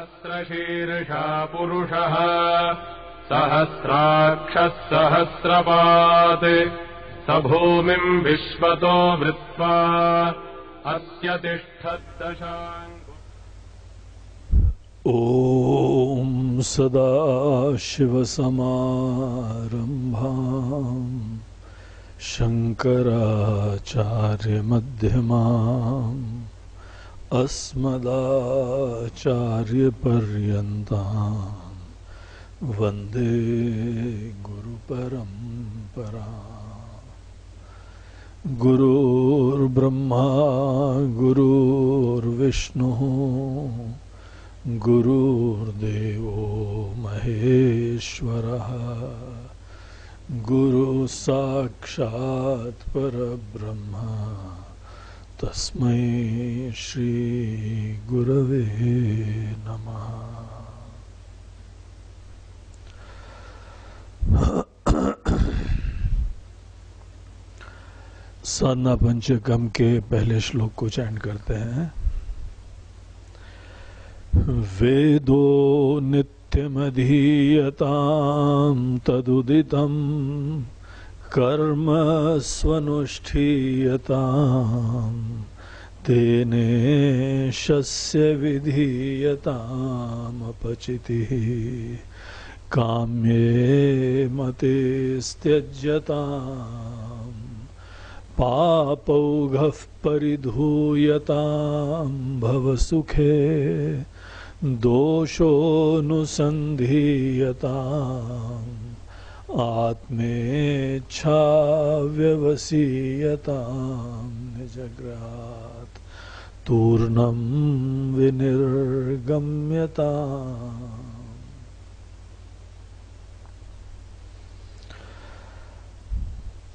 सहस्रशीर्षा पुरुषः सहस्राक्षः सहस्रपात् स भूमिम् विश्वतो वृत्वा अस्य तिष्ठद्दशाङ्गुलम्। ॐ सदाशिवसमारम्भाम् शङ्कराचार्यमध्यमाम् अस्मदाचार्यपर्यन्ताम् वन्दे गुरुपरम्पराम्। गुरुर्ब्रह्मा गुरुर्विष्णुः गुरुर्देवो महेश्वरः गुरुः साक्षात् परब्रह्म तस्मै श्री गुरवे नमः। साधना पंचकम के पहले श्लोक को चैंट करते हैं। वेदो नित्यमधीयतां तदुदितं कर्म स्वनुष्ठीयतां तेनेशस्य विधीयतामपचितिः काम्ये मते त्यज्यताम् पापौघः परिधूयतां भवसुखे दोषोऽनुसन्धीयताम् आत्मेच्छाव्यवसीयतां निजग्रहात् तूर्णं विनिर्गम्यताम्।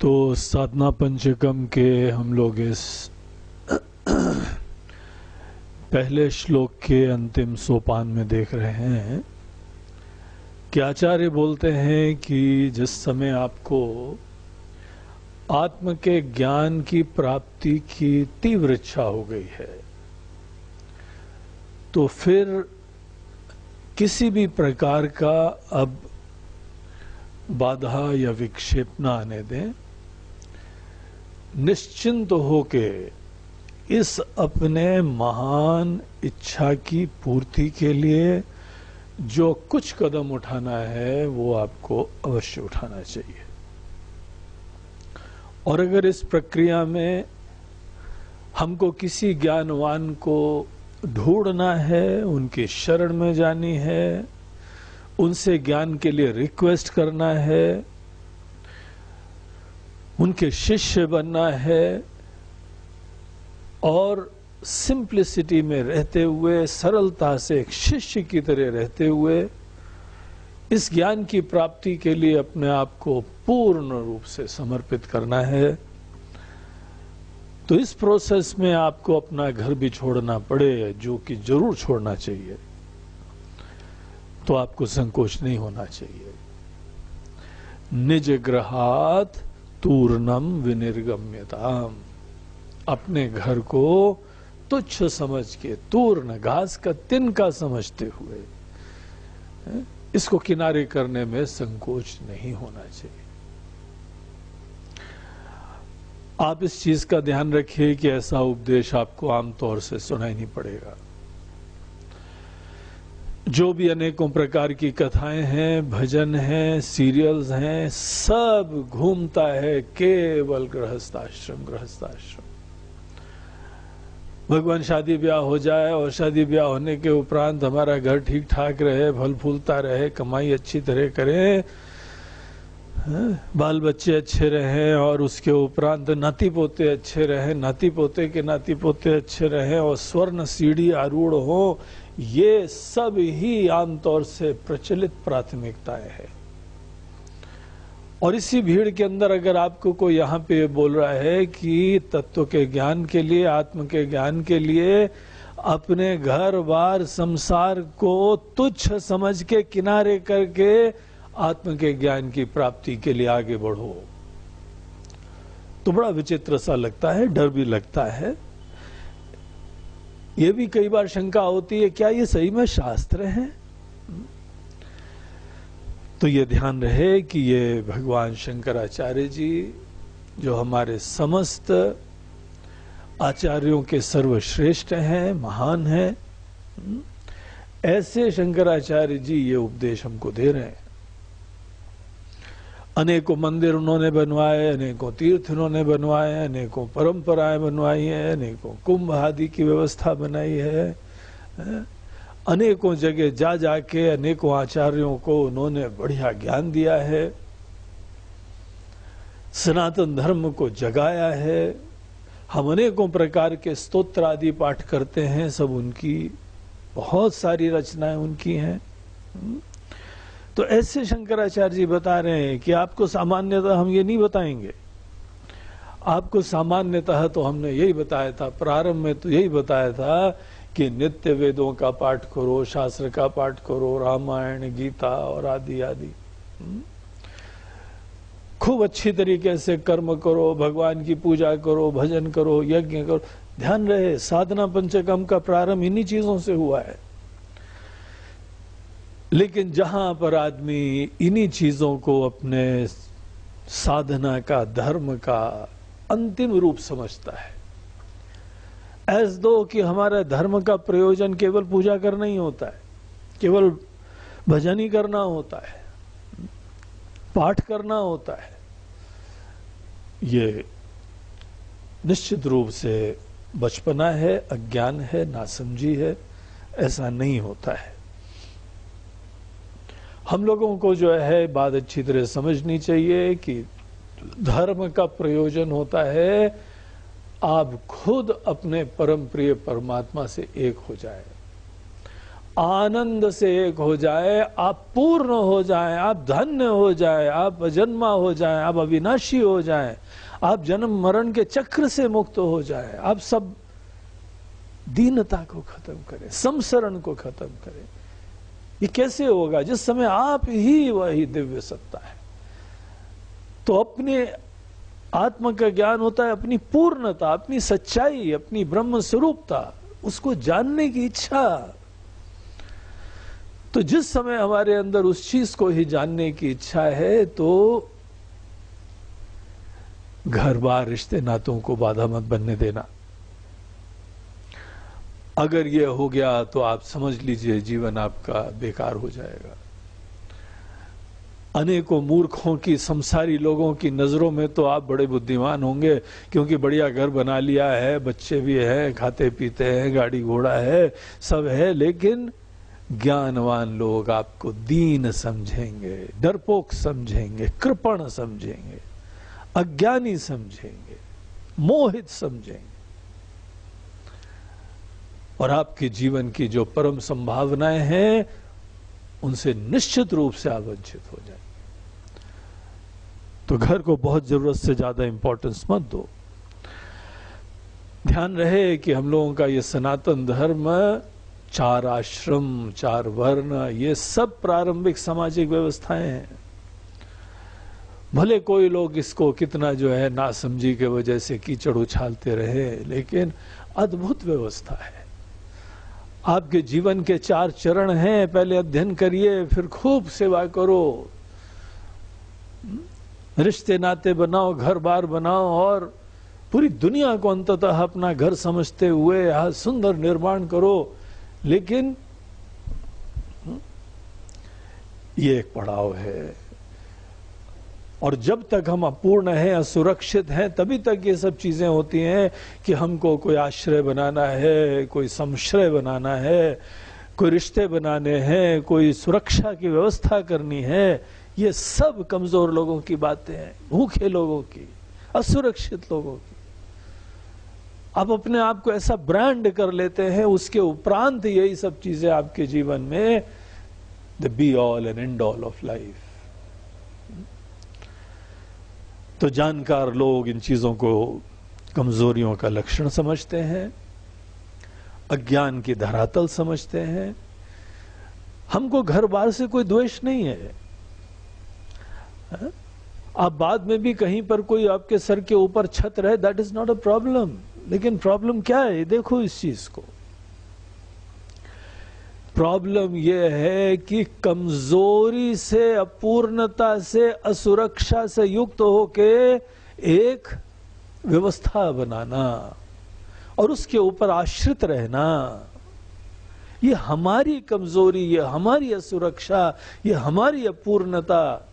तो साधना पंचकम के हम लोग इस पहले श्लोक के अंतिम सोपान में देख रहे हैं कि आचार्य बोलते हैं कि जिस समय आपको आत्म के ज्ञान की प्राप्ति की तीव्र इच्छा हो गई है तो फिर किसी भी प्रकार का अब बाधा या विक्षेप न आने दें। निश्चिंत होके इस अपने महान इच्छा की पूर्ति के लिए जो कुछ कदम उठाना है वो आपको अवश्य उठाना चाहिए। और अगर इस प्रक्रिया में हमको किसी ज्ञानवान को ढूंढना है, उनकी शरण में जानी है, उनसे ज्ञान के लिए रिक्वेस्ट करना है, उनके शिष्य बनना है और सिंप्लिसिटी में रहते हुए, सरलता से एक शिष्य की तरह रहते हुए इस ज्ञान की प्राप्ति के लिए अपने आप को पूर्ण रूप से समर्पित करना है। तो इस प्रोसेस में आपको अपना घर भी छोड़ना पड़े, जो कि जरूर छोड़ना चाहिए, तो आपको संकोच नहीं होना चाहिए। निज ग्रहात तूर्णम विनिर्गम्यताम, अपने घर को तुच्छ समझ के, तूर्ण घास का तिनका समझते हुए इसको किनारे करने में संकोच नहीं होना चाहिए। आप इस चीज का ध्यान रखिए कि ऐसा उपदेश आपको आमतौर से सुनाई नहीं पड़ेगा। जो भी अनेकों प्रकार की कथाएं हैं, भजन हैं, सीरियल्स हैं, सब घूमता है केवल गृहस्थाश्रम गृहस्थाश्रम। भगवान शादी ब्याह हो जाए और शादी ब्याह होने के उपरांत हमारा घर ठीक ठाक रहे, फल फूलता रहे, कमाई अच्छी तरह करें, बाल बच्चे अच्छे रहें और उसके उपरांत नाती पोते अच्छे रहें, नाती पोते के नाती पोते अच्छे रहें और स्वर्ण सीढ़ी आरूढ़ हो, ये सब ही आमतौर से प्रचलित प्राथमिकताएं हैं। और इसी भीड़ के अंदर अगर आपको कोई यहाँ पे बोल रहा है कि तत्व के ज्ञान के लिए, आत्म के ज्ञान के लिए अपने घर बार संसार को तुच्छ समझ के किनारे करके आत्म के ज्ञान की प्राप्ति के लिए आगे बढ़ो, तो बड़ा विचित्र सा लगता है, डर भी लगता है। ये भी कई बार शंका होती है, क्या ये सही में शास्त्र है? तो ये ध्यान रहे कि ये भगवान शंकराचार्य जी जो हमारे समस्त आचार्यों के सर्वश्रेष्ठ हैं, महान हैं, ऐसे शंकराचार्य जी ये उपदेश हमको दे रहे हैं। अनेकों मंदिर उन्होंने बनवाए, अनेकों तीर्थ उन्होंने बनवाए, अनेकों परंपराएं बनवाई हैं, अनेकों कुंभ आदि की व्यवस्था बनाई है, अनेकों जगह जा जाके अनेकों आचार्यों को उन्होंने बढ़िया ज्ञान दिया है, सनातन धर्म को जगाया है। हम अनेकों प्रकार के स्तोत्र आदि पाठ करते हैं, सब उनकी बहुत सारी रचनाएं उनकी हैं। तो ऐसे शंकराचार्य जी बता रहे हैं कि आपको सामान्यतः हम ये नहीं बताएंगे, आपको सामान्यतः तो हमने यही बताया था, प्रारंभ में तो यही बताया था कि नित्य वेदों का पाठ करो, शास्त्र का पाठ करो, रामायण गीता और आदि आदि, खूब अच्छी तरीके से कर्म करो, भगवान की पूजा करो, भजन करो, यज्ञ करो। ध्यान रहे साधना पंचकम का प्रारंभ इन्हीं चीजों से हुआ है। लेकिन जहां पर आदमी इन्हीं चीजों को अपने साधना का, धर्म का अंतिम रूप समझता है, एज दो कि हमारा धर्म का प्रयोजन केवल पूजा करना ही होता है, केवल भजन ही करना होता है, पाठ करना होता है, ये निश्चित रूप से बचपना है, अज्ञान है, नासमझी है। ऐसा नहीं होता है। हम लोगों को जो है बात अच्छी तरह समझनी चाहिए कि धर्म का प्रयोजन होता है आप खुद अपने परम प्रिय परमात्मा से एक हो जाए, आनंद से एक हो जाए, आप पूर्ण हो जाए, आप धन्य हो जाए, आप अजन्मा हो जाए, आप अविनाशी हो जाए, आप जन्म मरण के चक्र से मुक्त हो जाए, आप सब दीनता को खत्म करें, संसरण को खत्म करें। ये कैसे होगा? जिस समय आप ही वही दिव्य सत्ता है। तो अपने आत्मा का ज्ञान होता है अपनी पूर्णता, अपनी सच्चाई, अपनी ब्रह्म स्वरूपता, उसको जानने की इच्छा। तो जिस समय हमारे अंदर उस चीज को ही जानने की इच्छा है तो घर बार रिश्ते नातों को बाधा मत बनने देना। अगर ये हो गया तो आप समझ लीजिए जीवन आपका बेकार हो जाएगा। अनेकों मूर्खों की, संसारी लोगों की नजरों में तो आप बड़े बुद्धिमान होंगे, क्योंकि बढ़िया घर बना लिया है, बच्चे भी हैं, खाते पीते हैं, गाड़ी घोड़ा है, सब है। लेकिन ज्ञानवान लोग आपको दीन समझेंगे, डरपोक समझेंगे, कृपण समझेंगे, अज्ञानी समझेंगे, मोहित समझेंगे, और आपके जीवन की जो परम संभावनाएं हैं उनसे निश्चित रूप से आप वंचित हो जाएंगे। तो घर को बहुत जरूरत से ज्यादा इंपॉर्टेंस मत दो। ध्यान रहे कि हम लोगों का ये सनातन धर्म, 4 आश्रम, 4 वर्ण, ये सब प्रारंभिक सामाजिक व्यवस्थाएं हैं। भले कोई लोग इसको कितना जो है नासमझी के वजह से कीचड़ उछालते रहे, लेकिन अद्भुत व्यवस्था है। आपके जीवन के 4 चरण हैं, पहले अध्ययन करिए, फिर खूब सेवा करो, रिश्ते नाते बनाओ, घर बार बनाओ, और पूरी दुनिया को अंततः अपना घर समझते हुए यहां सुंदर निर्माण करो। लेकिन ये एक पड़ाव है, और जब तक हम अपूर्ण हैं, असुरक्षित हैं, तभी तक ये सब चीजें होती हैं कि हमको कोई आश्रय बनाना है, कोई संश्रय बनाना है, कोई रिश्ते बनाने हैं, कोई सुरक्षा की व्यवस्था करनी है। ये सब कमजोर लोगों की बातें हैं, भूखे लोगों की, असुरक्षित लोगों की। आप अपने आप को ऐसा ब्रांड कर लेते हैं, उसके उपरांत यही सब चीजें आपके जीवन में the be all and and all of life. तो जानकार लोग इन चीजों को कमजोरियों का लक्षण समझते हैं, अज्ञान की धरातल समझते हैं। हमको घर बार से कोई द्वेष नहीं है। आप बाद में भी कहीं पर कोई आपके सर के ऊपर छत रहे, that is not a problem. लेकिन प्रॉब्लम क्या है, देखो इस चीज को। प्रॉब्लम यह है कि कमजोरी से, अपूर्णता से, असुरक्षा से युक्त होके एक व्यवस्था बनाना और उसके ऊपर आश्रित रहना, ये हमारी कमजोरी, ये हमारी असुरक्षा, ये हमारी अपूर्णता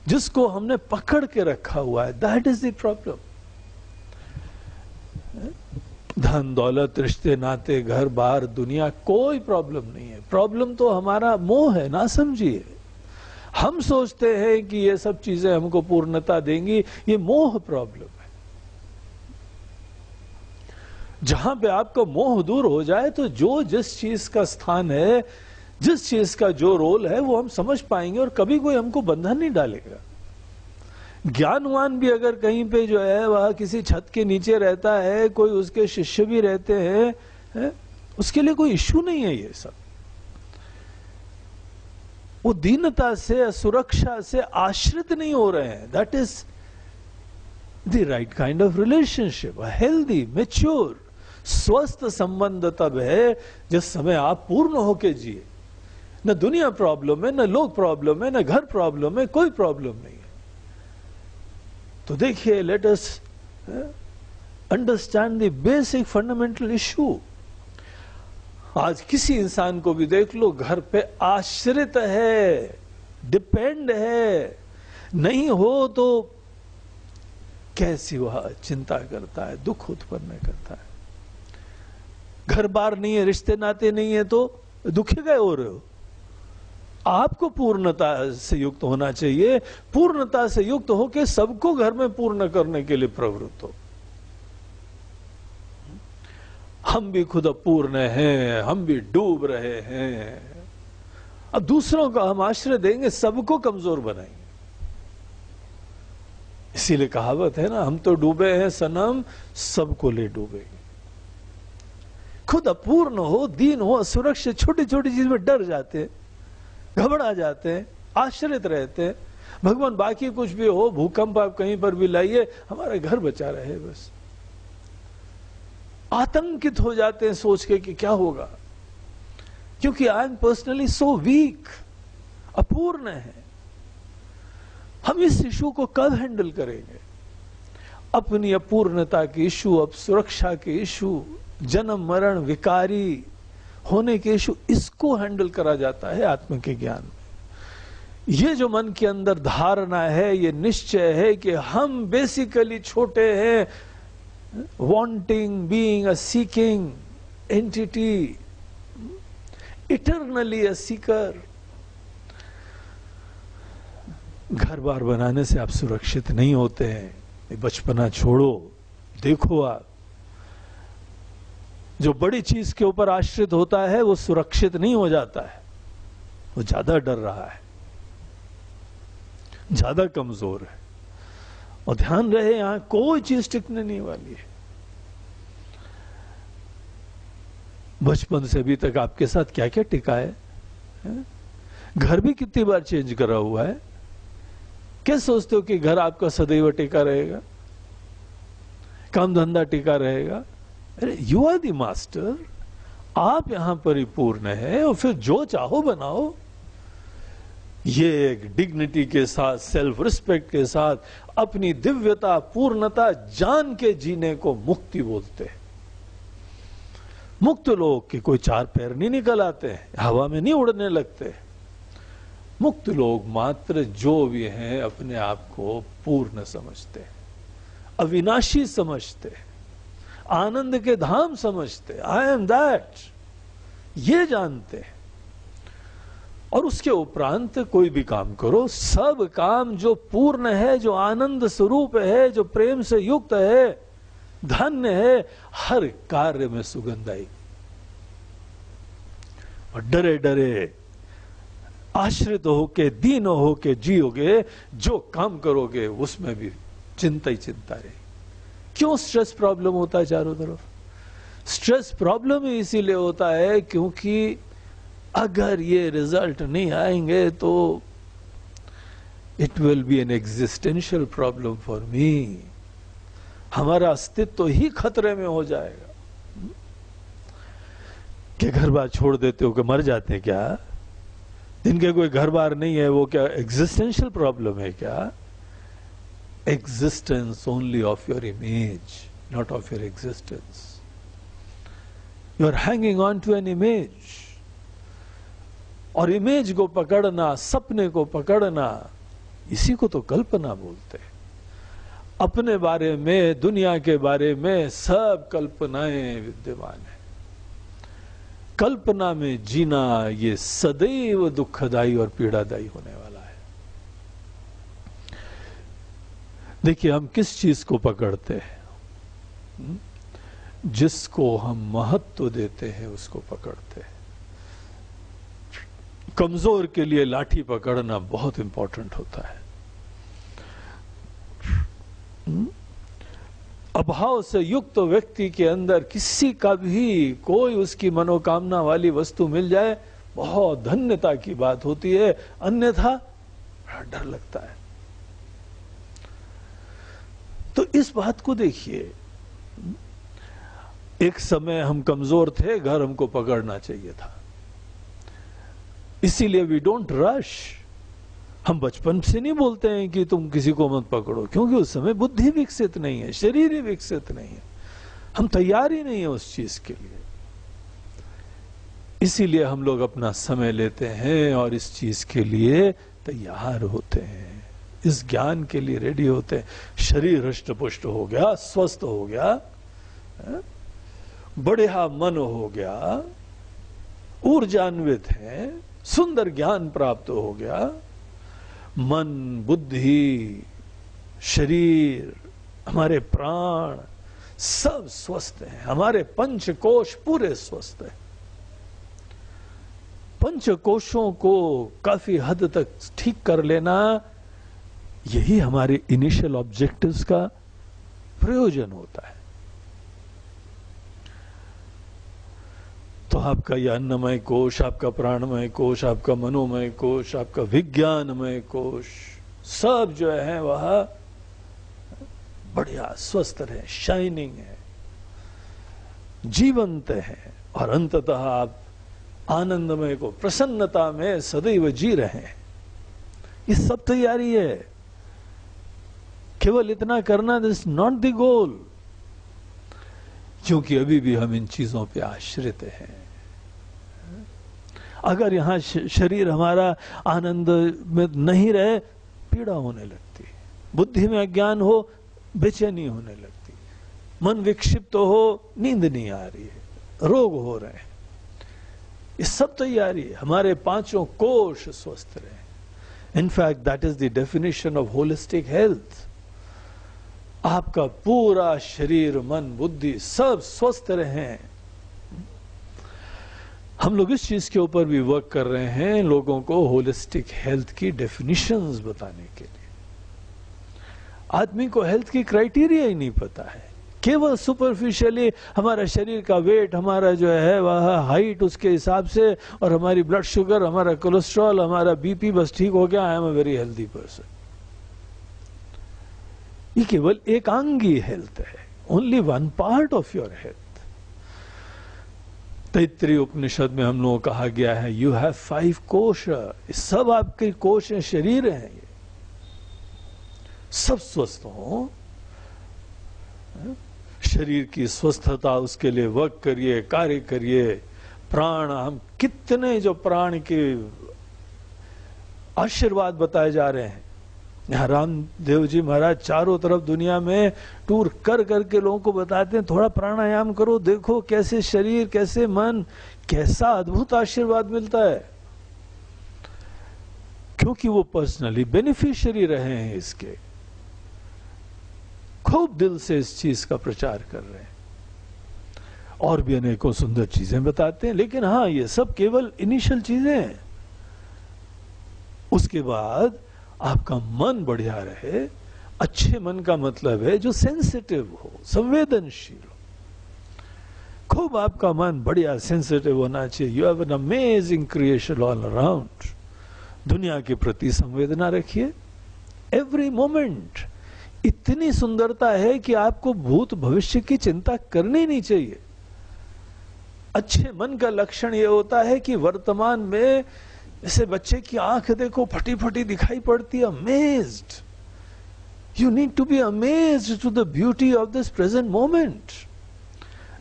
जिसको हमने पकड़ के रखा हुआ है, दैट इज द प्रॉब्लम। धन दौलत, रिश्ते नाते, घर बार, दुनिया, कोई प्रॉब्लम नहीं है। प्रॉब्लम तो हमारा मोह है, ना समझिए। हम सोचते हैं कि ये सब चीजें हमको पूर्णता देंगी, ये मोह प्रॉब्लम है। जहां पे आपका मोह दूर हो जाए तो जो जिस चीज का स्थान है, जिस चीज का जो रोल है, वो हम समझ पाएंगे और कभी कोई हमको बंधन नहीं डालेगा। ज्ञानवान भी अगर कहीं पे जो है वह किसी छत के नीचे रहता है, कोई उसके शिष्य भी रहते हैं, है? उसके लिए कोई इश्यू नहीं है ये सब। वो दीनता से, सुरक्षा से आश्रित नहीं हो रहे हैं। That is the right kind of relationship. Healthy, mature, स्वस्थ संबंध तब है जिस समय आप पूर्ण होके जिए। न दुनिया प्रॉब्लम है, न लोग प्रॉब्लम है, न घर प्रॉब्लम है, कोई प्रॉब्लम नहीं है। तो देखिए, let us understand the basic fundamental issue. आज किसी इंसान को भी देख लो, घर पे आश्रित है, डिपेंड है, नहीं हो तो कैसी वह चिंता करता है, दुख उत्पन्न करता है। घर बार नहीं है, रिश्ते नाते नहीं है तो दुखी गए हो रहे हो। आपको पूर्णता से युक्त होना चाहिए। पूर्णता से युक्त होकर सबको घर में पूर्ण करने के लिए प्रवृत्त हो। हम भी खुद अपूर्ण हैं, हम भी डूब रहे हैं। अब दूसरों को हम आश्रय देंगे, सबको कमजोर बनाएंगे। इसीलिए कहावत है ना, हम तो डूबे हैं सनम, सबको ले डूबेंगे। खुद अपूर्ण हो, दीन हो, असुरक्षित, छोटी छोटी चीज में डर जाते हैं, घबरा जाते हैं, आश्रित रहते हैं। भगवान बाकी कुछ भी हो, भूकंप आप कहीं पर भी लाइए, हमारा घर बचा रहे, बस। आतंकित हो जाते हैं सोच के कि क्या होगा, क्योंकि I am personally so weak, अपूर्ण है। हम इस इशू को कब हैंडल करेंगे? अपनी अपूर्णता के इशू, अब सुरक्षा के इशू, जन्म मरण विकारी होने के इशू, इसको हैंडल करा जाता है आत्म के ज्ञान में। ये जो मन के अंदर धारणा है, ये निश्चय है कि हम बेसिकली छोटे हैं, wanting, being a seeking entity, eternally a seeker. घर बार बनाने से आप सुरक्षित नहीं होते हैं। बचपना छोड़ो, देखो आप, जो बड़ी चीज के ऊपर आश्रित होता है वो सुरक्षित नहीं हो जाता है, वो ज्यादा डर रहा है, ज्यादा कमजोर है। और ध्यान रहे, यहां कोई चीज टिकने नहीं वाली है। बचपन से अभी तक आपके साथ क्या क्या टिका है? घर भी कितनी बार चेंज करा हुआ है। क्या सोचते हो कि घर आपका सदैव टिका रहेगा, काम धंधा टिका रहेगा? अरे यू आर द मास्टर, आप यहां परिपूर्ण है और फिर जो चाहो बनाओ। ये एक डिग्निटी के साथ, सेल्फ रिस्पेक्ट के साथ अपनी दिव्यता, पूर्णता जान के जीने को मुक्ति बोलते हैं। मुक्त लोग के कोई चार पैर नहीं निकल आते हैं, हवा में नहीं उड़ने लगते। मुक्त लोग मात्र जो भी हैं अपने आप को पूर्ण समझते हैं, अविनाशी समझते हैं, आनंद के धाम समझते, आई एम दैट, ये जानते हैं। और उसके उपरांत कोई भी काम करो, सब काम जो पूर्ण है, जो आनंद स्वरूप है, जो प्रेम से युक्त है, धन्य है, हर कार्य में सुगंध आएगी। और डरे डरे आश्रित होके, दीन होके जियोगे, जो काम करोगे उसमें भी चिंता ही चिंता रहेगी। क्यों स्ट्रेस प्रॉब्लम होता है चारों तरफ? स्ट्रेस प्रॉब्लम ही इसीलिए होता है क्योंकि अगर ये रिजल्ट नहीं आएंगे तो it will be N existential problem for me. हमारा अस्तित्व ही खतरे में हो जाएगा। कि घर बार छोड़ देते हो कि मर जाते हैं क्या? जिनके कोई घर बार नहीं है वो क्या एग्जिस्टेंशियल प्रॉब्लम है क्या? Existence only of your image, not of your existence. You are hanging on to an image. और इमेज को पकड़ना, सपने को पकड़ना, इसी को तो कल्पना बोलते हैं. अपने बारे में, दुनिया के बारे में सब कल्पनाएं विद्यमान है. कल्पना में जीना ये सदैव दुखदायी और पीड़ादायी होने वाला है. देखिए, हम किस चीज को पकड़ते हैं? जिसको हम महत्व देते हैं उसको पकड़ते हैं. कमजोर के लिए लाठी पकड़ना बहुत इंपॉर्टेंट होता है. अभाव से युक्त व्यक्ति के अंदर किसी का भी कोई उसकी मनोकामना वाली वस्तु मिल जाए, बहुत धन्यता की बात होती है. अन्यथा बड़ा डर लगता है. तो इस बात को देखिए, एक समय हम कमजोर थे, घर हमको पकड़ना चाहिए था. इसीलिए वी डोंट रश. हम बचपन से नहीं बोलते हैं कि तुम किसी को मत पकड़ो, क्योंकि उस समय बुद्धि विकसित नहीं है, शरीर ही विकसित नहीं है, हम तैयार ही नहीं है उस चीज के लिए. इसीलिए हम लोग अपना समय लेते हैं और इस चीज के लिए तैयार होते हैं, इस ज्ञान के लिए रेडी होते हैं. शरीर हृष्ट पुष्ट हो गया, स्वस्थ हो गया, बढ़िया मन हो गया, ऊर्जान्वित है, सुंदर ज्ञान प्राप्त हो गया, मन, बुद्धि, शरीर, हमारे प्राण सब स्वस्थ हैं, हमारे पंच कोश पूरे स्वस्थ हैं. पंच कोशों को काफी हद तक ठीक कर लेना, यही हमारे इनिशियल ऑब्जेक्टिव्स का प्रयोजन होता है. तो आपका यह अन्नमय कोश, आपका प्राणमय कोश, आपका मनोमय कोश, आपका विज्ञानमय कोश, सब जो है वह बढ़िया स्वस्थ रहे, शाइनिंग है, जीवंत है, और अंततः आप आनंदमय को, प्रसन्नता में सदैव जी रहे हैं. ये सब तैयारी है. केवल इतना करना दिस नॉट द गोल, क्योंकि अभी भी हम इन चीजों पे आश्रित हैं. अगर यहां शरीर हमारा आनंद में नहीं रहे, पीड़ा होने लगती, बुद्धि में अज्ञान हो, बेचैनी होने लगती, मन विक्षिप्त हो, नींद नहीं आ रही है, रोग हो रहे हैं. ये सब तैयारी है, हमारे पांचों कोश स्वस्थ रहे. In fact that is the definition of holistic health. आपका पूरा शरीर, मन, बुद्धि सब स्वस्थ रहे. हम लोग इस चीज के ऊपर भी वर्क कर रहे हैं, लोगों को होलिस्टिक हेल्थ की डेफिनेशंस बताने के लिए. आदमी को हेल्थ की क्राइटेरिया ही नहीं पता है. केवल सुपरफिशियली हमारा शरीर का वेट, हमारा जो है वह हाइट, उसके हिसाब से, और हमारी ब्लड शुगर, हमारा कोलेस्ट्रॉल, हमारा बीपी बस ठीक हो गया, I am a very healthy person. ये केवल एकांगी हेल्थ है, only one part of your health. Taittiriya Upanishad में हम लोगों को कहा गया है, यू हैव 5 कोश. सब आपके कोश हैं, शरीर हैं, ये सब स्वस्थ हो. शरीर की स्वस्थता, उसके लिए वर्क करिए, कार्य करिए. प्राण, हम कितने जो प्राण के आशीर्वाद बताए जा रहे हैं. यहाँ रामदेव जी महाराज चारों तरफ दुनिया में टूर कर करके लोगों को बताते हैं, थोड़ा प्राणायाम करो, देखो कैसे शरीर, कैसे मन, कैसा अद्भुत आशीर्वाद मिलता है. क्योंकि वो पर्सनली बेनिफिशियरी रहे हैं इसके, खूब दिल से इस चीज का प्रचार कर रहे हैं. और भी अनेकों सुंदर चीजें बताते हैं. लेकिन हाँ, ये सब केवल इनिशियल चीजें हैं. उसके बाद आपका मन बढ़िया रहे. अच्छे मन का मतलब है जो सेंसिटिव हो, संवेदनशील हो. खूब आपका मन बढ़िया सेंसिटिव होना चाहिए. You have an amazing creation all around. दुनिया के प्रति संवेदना रखिए. एवरी मोमेंट इतनी सुंदरता है कि आपको भूत भविष्य की चिंता करनी नहीं चाहिए. अच्छे मन का लक्षण ये होता है कि वर्तमान में जैसे बच्चे की आंख देखो फटी फटी दिखाई पड़ती है, amazed. You need to be amazed to the beauty of this present moment.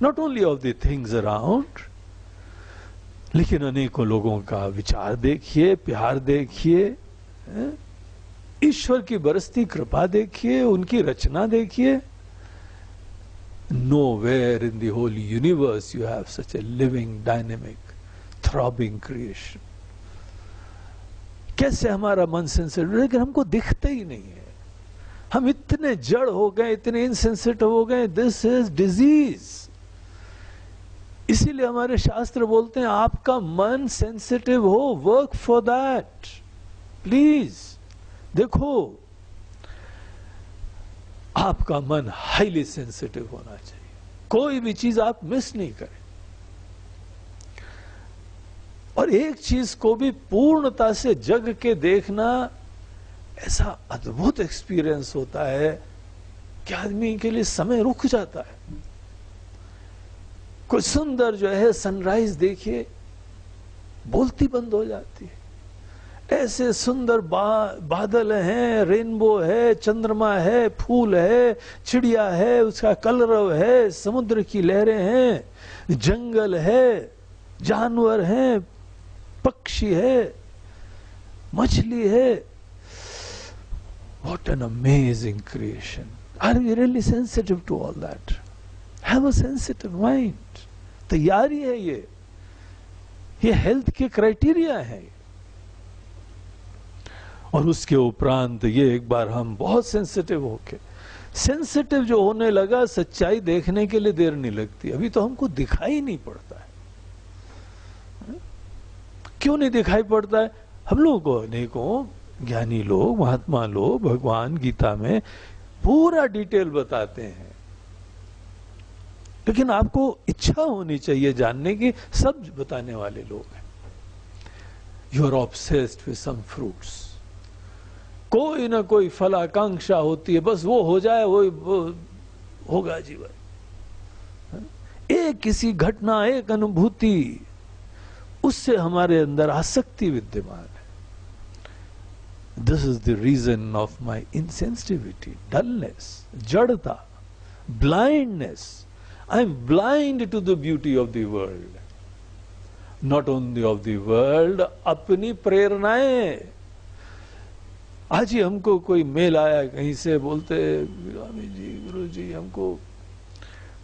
Not only of the things around, लेकिन अनेकों लोगों का विचार देखिए, प्यार देखिए, ईश्वर की बरसती कृपा देखिए, उनकी रचना देखिए. Nowhere in the whole universe you have such a living, dynamic, throbbing creation. कैसे हमारा मन सेंसिटिव, लेकिन हमको दिखता ही नहीं है. हम इतने जड़ हो गए, इतने इनसेंसिटिव हो गए. This is disease. इसीलिए हमारे शास्त्र बोलते हैं आपका मन सेंसिटिव हो, वर्क फॉर दैट. प्लीज देखो, आपका मन हाईली सेंसिटिव होना चाहिए. कोई भी चीज आप मिस नहीं करें. और एक चीज को भी पूर्णता से जग के देखना ऐसा अद्भुत एक्सपीरियंस होता है कि आदमी के लिए समय रुक जाता है. कोई सुंदर जो है सनराइज देखिए, बोलती बंद हो जाती है. ऐसे सुंदर बादल हैं, रेनबो है, चंद्रमा है, फूल है, चिड़िया है, उसका कलरव है, समुद्र की लहरें हैं, जंगल है, जानवर हैं, पक्षी है, मछली है. What an amazing creation. Are we really sensitive to all that? Have a sensitive mind. तैयारी है ये हेल्थ के क्राइटेरिया है. और उसके उपरांत ये एक बार हम बहुत सेंसिटिव होके, सेंसिटिव जो होने लगा, सच्चाई देखने के लिए देर नहीं लगती. अभी तो हमको दिखाई नहीं पड़ता है. क्यों नहीं दिखाई पड़ता है? हम लोगों को अनेकों ज्ञानी लोग, महात्मा लोग भगवान गीता में पूरा डिटेल बताते हैं, लेकिन आपको इच्छा होनी चाहिए जानने की. सब बताने वाले लोग हैं. You are obsessed with some fruits. कोई ना कोई फलाकांक्षा होती है, बस वो हो जाए, वो होगा जीवन. एक किसी घटना, एक अनुभूति, उससे हमारे अंदर आसक्ति विद्यमान है. This is the reason of my insensitivity, dullness, jadata, blindness. I am blind to the beauty of the world. Not only of the world, अपनी प्रेरणाएं. आज ही हमको कोई मेल आया कहीं से, बोलते स्वामी जी, गुरु जी, हमको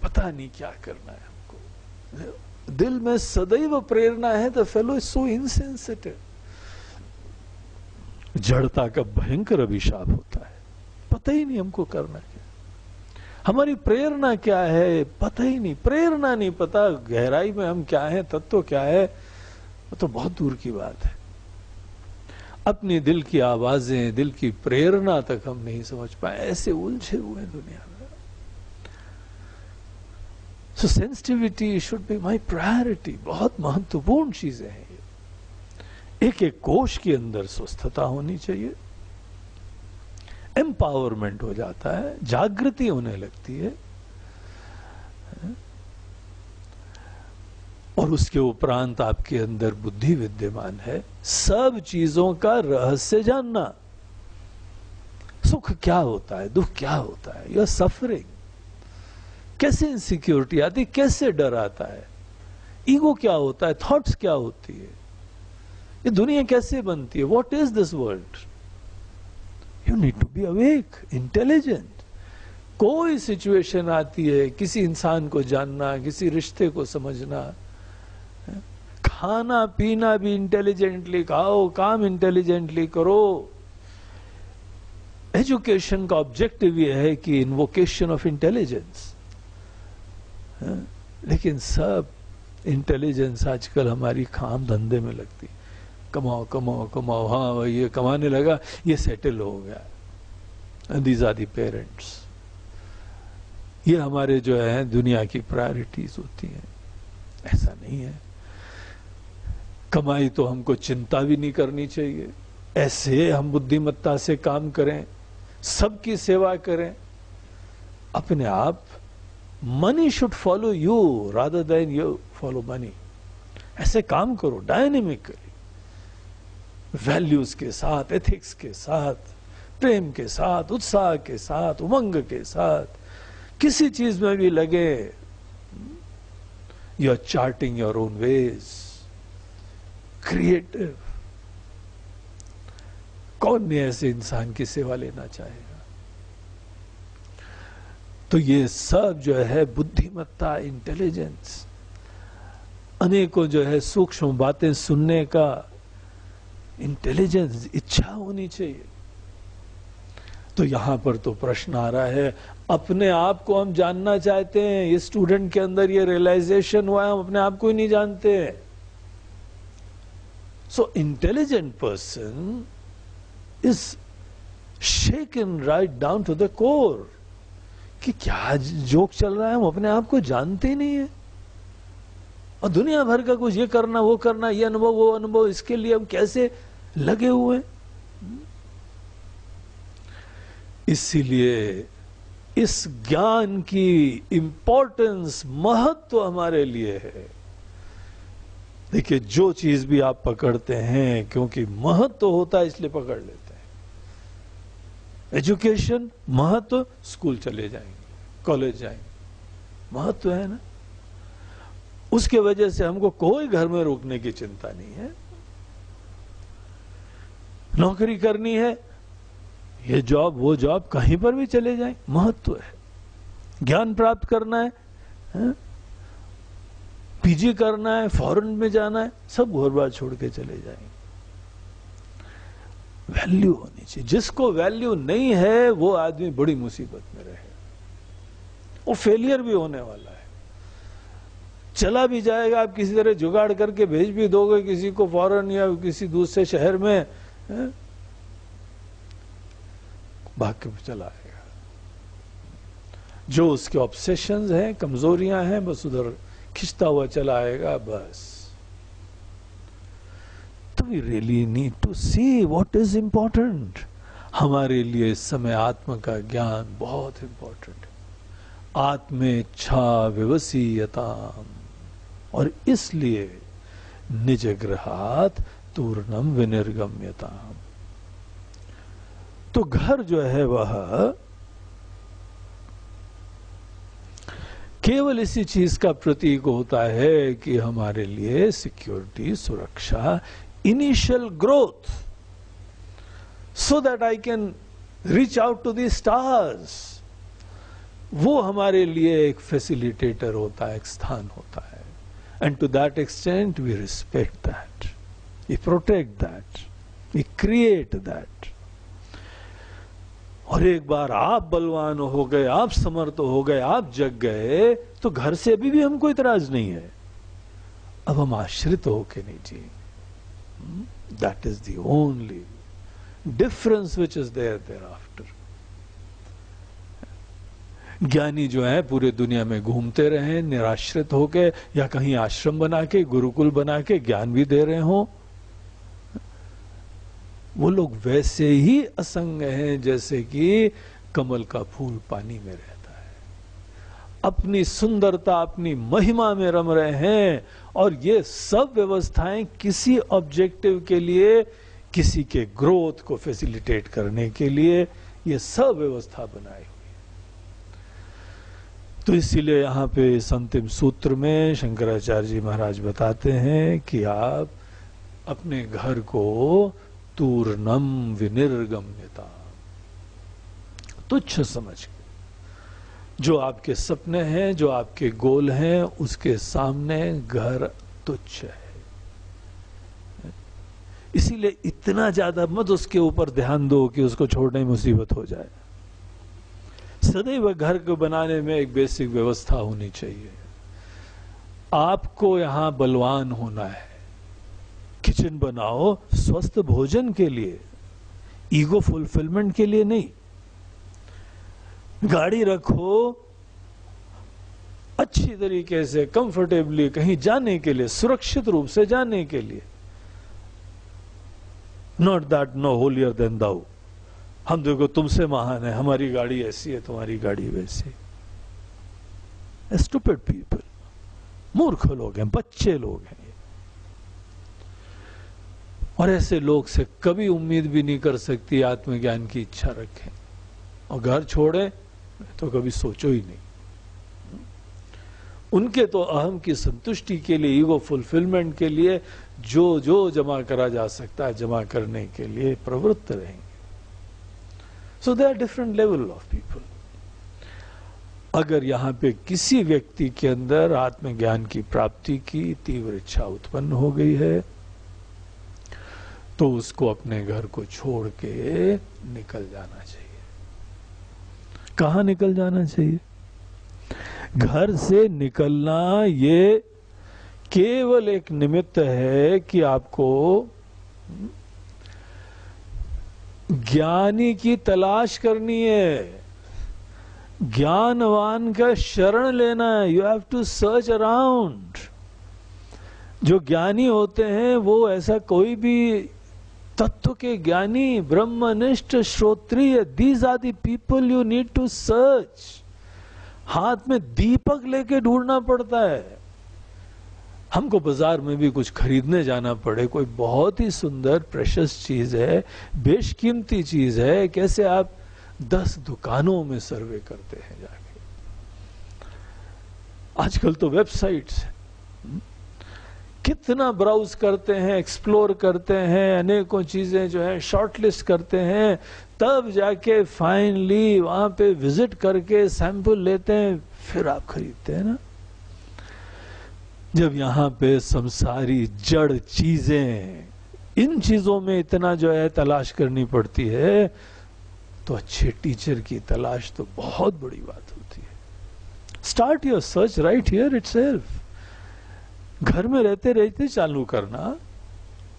पता नहीं क्या करना है. हमको दिल में सदैव प्रेरणा है. The fellow is so insensitive. जड़ता का भयंकर अभिशाप होता है. पता ही नहीं हमको करना क्या, हमारी प्रेरणा क्या है, पता ही नहीं. प्रेरणा नहीं पता, गहराई में हम क्या है, तत्व क्या है, वो तो बहुत दूर की बात है. अपनी दिल की आवाजें, दिल की प्रेरणा तक हम नहीं समझ पाए. ऐसे उलझे हुए दुनिया में. So sensitivity should be my priority. बहुत महत्वपूर्ण चीजें हैं. एक एक कोश के अंदर स्वस्थता होनी चाहिए. एम्पावरमेंट हो जाता है, जागृति होने लगती है. और उसके उपरांत आपके अंदर बुद्धि विद्यमान है. सब चीजों का रहस्य जानना. सुख क्या होता है, दुख क्या होता है, यह सफरिंग. कैसे इनसिक्योरिटी आती, कैसे डर आता है, ईगो क्या होता है, थॉट्स क्या होती है, ये दुनिया कैसे बनती है, what is this world. You need to be awake, intelligent. कोई सिचुएशन आती है, किसी इंसान को जानना, किसी रिश्ते को समझना, खाना पीना भी इंटेलिजेंटली खाओ, काम इंटेलिजेंटली करो. एजुकेशन का ऑब्जेक्टिव ये है कि इन्वोकेशन ऑफ इंटेलिजेंस. लेकिन सब इंटेलिजेंस आजकल हमारी काम धंधे में लगती. कमाओ कमाओ कमाओ, हाँ ये कमाने लगा, ये सेटल हो गया. These are the parents. ये हमारे जो है दुनिया की प्रायोरिटीज होती हैं. ऐसा नहीं है. कमाई तो हमको चिंता भी नहीं करनी चाहिए. ऐसे हम बुद्धिमत्ता से काम करें, सबकी सेवा करें. अपने आप, money should follow you rather than you follow money. ऐसे काम करो डायनेमिकली, वैल्यूज के साथ, एथिक्स के साथ, प्रेम के साथ, उत्साह के साथ, उमंग के साथ, किसी चीज में भी लगे। You are charting your own ways, creative. कौन नहीं ऐसे इंसान की सेवा लेना चाहेगा? तो ये सब जो है बुद्धिमत्ता, इंटेलिजेंस, अनेकों जो है सूक्ष्म बातें सुनने का इंटेलिजेंस, इच्छा होनी चाहिए। तो यहां पर तो प्रश्न आ रहा है, अपने आप को हम जानना चाहते हैं। ये स्टूडेंट के अंदर ये रियलाइजेशन हुआ है, हम अपने आप को ही नहीं जानते हैं। So intelligent person is shaken right down to the core कि क्या जोक चल रहा है, हम अपने आप को जानते ही नहीं है। और दुनिया भर का कुछ ये करना, वो करना, ये अनुभव, वो अनुभव, इसके लिए हम कैसे लगे हुए हैं। इसीलिए इस ज्ञान की इंपॉर्टेंस, महत्व हमारे लिए है। देखिए, जो चीज भी आप पकड़ते हैं, क्योंकि महत्व होता है इसलिए पकड़ लेते हैं। एजुकेशन, महत्व, स्कूल चले जाएंगे, कॉलेज जाएंगे, महत्व है ना। उसके वजह से हमको कोई घर में रुकने की चिंता नहीं है। नौकरी करनी है, ये जॉब, वो जॉब, कहीं पर भी चले जाएं, महत्व है। ज्ञान प्राप्त करना है, पीजी करना है, फॉरेन में जाना है, सब घर बार छोड़ के चले जाएंगे। वैल्यू होनी चाहिए। जिसको वैल्यू नहीं है वो आदमी बड़ी मुसीबत में रहे, वो फेलियर भी होने वाला है। चला भी जाएगा, आप किसी तरह जुगाड़ करके भेज भी दोगे किसी को फॉरेन या किसी दूसरे शहर में, भाग के चला आएगा। जो उसके ऑब्सेशंस हैं, कमजोरियां हैं, बस उधर खिंचता हुआ चला आएगा, बस। तो we really need to see what is important. हमारे लिए इस समय आत्म का ज्ञान बहुत इंपॉर्टेंट है। आत्मेच्छा विवसीयताम, और इसलिए निजग्रहात् तूर्णम विनिर्गम्यताम। तो घर जो है वह केवल इसी चीज का प्रतीक होता है कि हमारे लिए सिक्योरिटी, सुरक्षा, initial growth, so that I can reach out to the stars. वो हमारे लिए एक फैसिलिटेटर होता है, एक स्थान होता है। And to that extent we respect that, we protect that, we create that. और एक बार आप बलवान हो गए, आप समर्थ हो गए, आप जग गए, तो घर से अभी भी हमको इतराज नहीं है। अब हम आश्रित होके नहीं जिए। That is the only difference which is there thereafter. ज्ञानी जो है पूरे दुनिया में घूमते रहे निराश्रित होके, या कहीं आश्रम बना के, गुरुकुल बना के ज्ञान भी दे रहे हो, वो लोग वैसे ही असंग हैं जैसे कि कमल का फूल पानी में रहता है। अपनी सुंदरता, अपनी महिमा में रम रहे हैं। और ये सब व्यवस्थाएं किसी ऑब्जेक्टिव के लिए, किसी के ग्रोथ को फैसिलिटेट करने के लिए, ये सब व्यवस्था बनाई हुई है। तो इसीलिए यहां पे इस अंतिम सूत्र में शंकराचार्य जी महाराज बताते हैं कि आप अपने घर को तूर्णम विनिर्गम्यता, तुच्छ समझ के, जो आपके सपने हैं, जो आपके गोल हैं, उसके सामने घर तुच्छ है। इसीलिए इतना ज्यादा मत उसके ऊपर ध्यान दो कि उसको छोड़ने में मुसीबत हो जाए। सदैव घर को बनाने में एक बेसिक व्यवस्था होनी चाहिए। आपको यहां बलवान होना है। किचन बनाओ स्वस्थ भोजन के लिए, ईगो फुलफिलमेंट के लिए नहीं। गाड़ी रखो अच्छी तरीके से, कंफर्टेबली कहीं जाने के लिए, सुरक्षित रूप से जाने के लिए। Not that no holier than thou, हम देखो तुमसे महान है, हमारी गाड़ी ऐसी है, तुम्हारी गाड़ी वैसी। Stupid people. मूर्ख लोग हैं, बच्चे लोग हैं। और ऐसे लोग से कभी उम्मीद भी नहीं कर सकती आत्मज्ञान की इच्छा रखें, और घर छोड़े तो कभी सोचो ही नहीं। उनके तो अहम की संतुष्टि के लिए, ईगो फुलफिलमेंट के लिए जो जो जमा करा जा सकता है जमा करने के लिए प्रवृत्त रहेंगे। So they are different level of people. अगर यहां पे किसी व्यक्ति के अंदर आत्मज्ञान की प्राप्ति की तीव्र इच्छा उत्पन्न हो गई है तो उसको अपने घर को छोड़ के निकल जाना चाहिए। कहां निकल जाना चाहिए? घर से निकलना ये केवल एक निमित्त है कि आपको ज्ञानी की तलाश करनी है, ज्ञानवान का शरण लेना है। You have to search around. जो ज्ञानी होते हैं वो ऐसा कोई भी तत्व के ज्ञानी, ब्रह्मनिष्ठ, श्रोत्रिय, these are the people you need to search. हाथ में दीपक लेके ढूंढना पड़ता है। हमको बाजार में भी कुछ खरीदने जाना पड़े, कोई बहुत ही सुंदर प्रेशियस चीज है, बेशकीमती चीज है, कैसे आप 10 दुकानों में सर्वे करते हैं जाके। आजकल तो वेबसाइट्स कितना ब्राउज करते हैं, एक्सप्लोर करते हैं, अनेकों चीजें जो है शॉर्टलिस्ट करते हैं, तब जाके फाइनली वहां पे विजिट करके सैंपल लेते हैं, फिर आप खरीदते हैं ना। जब यहां पे संसारी जड़ चीजें, इन चीजों में इतना जो है तलाश करनी पड़ती है, तो अच्छे टीचर की तलाश तो बहुत बड़ी बात होती है। Start your search right here itself. घर में रहते रहते चालू करना।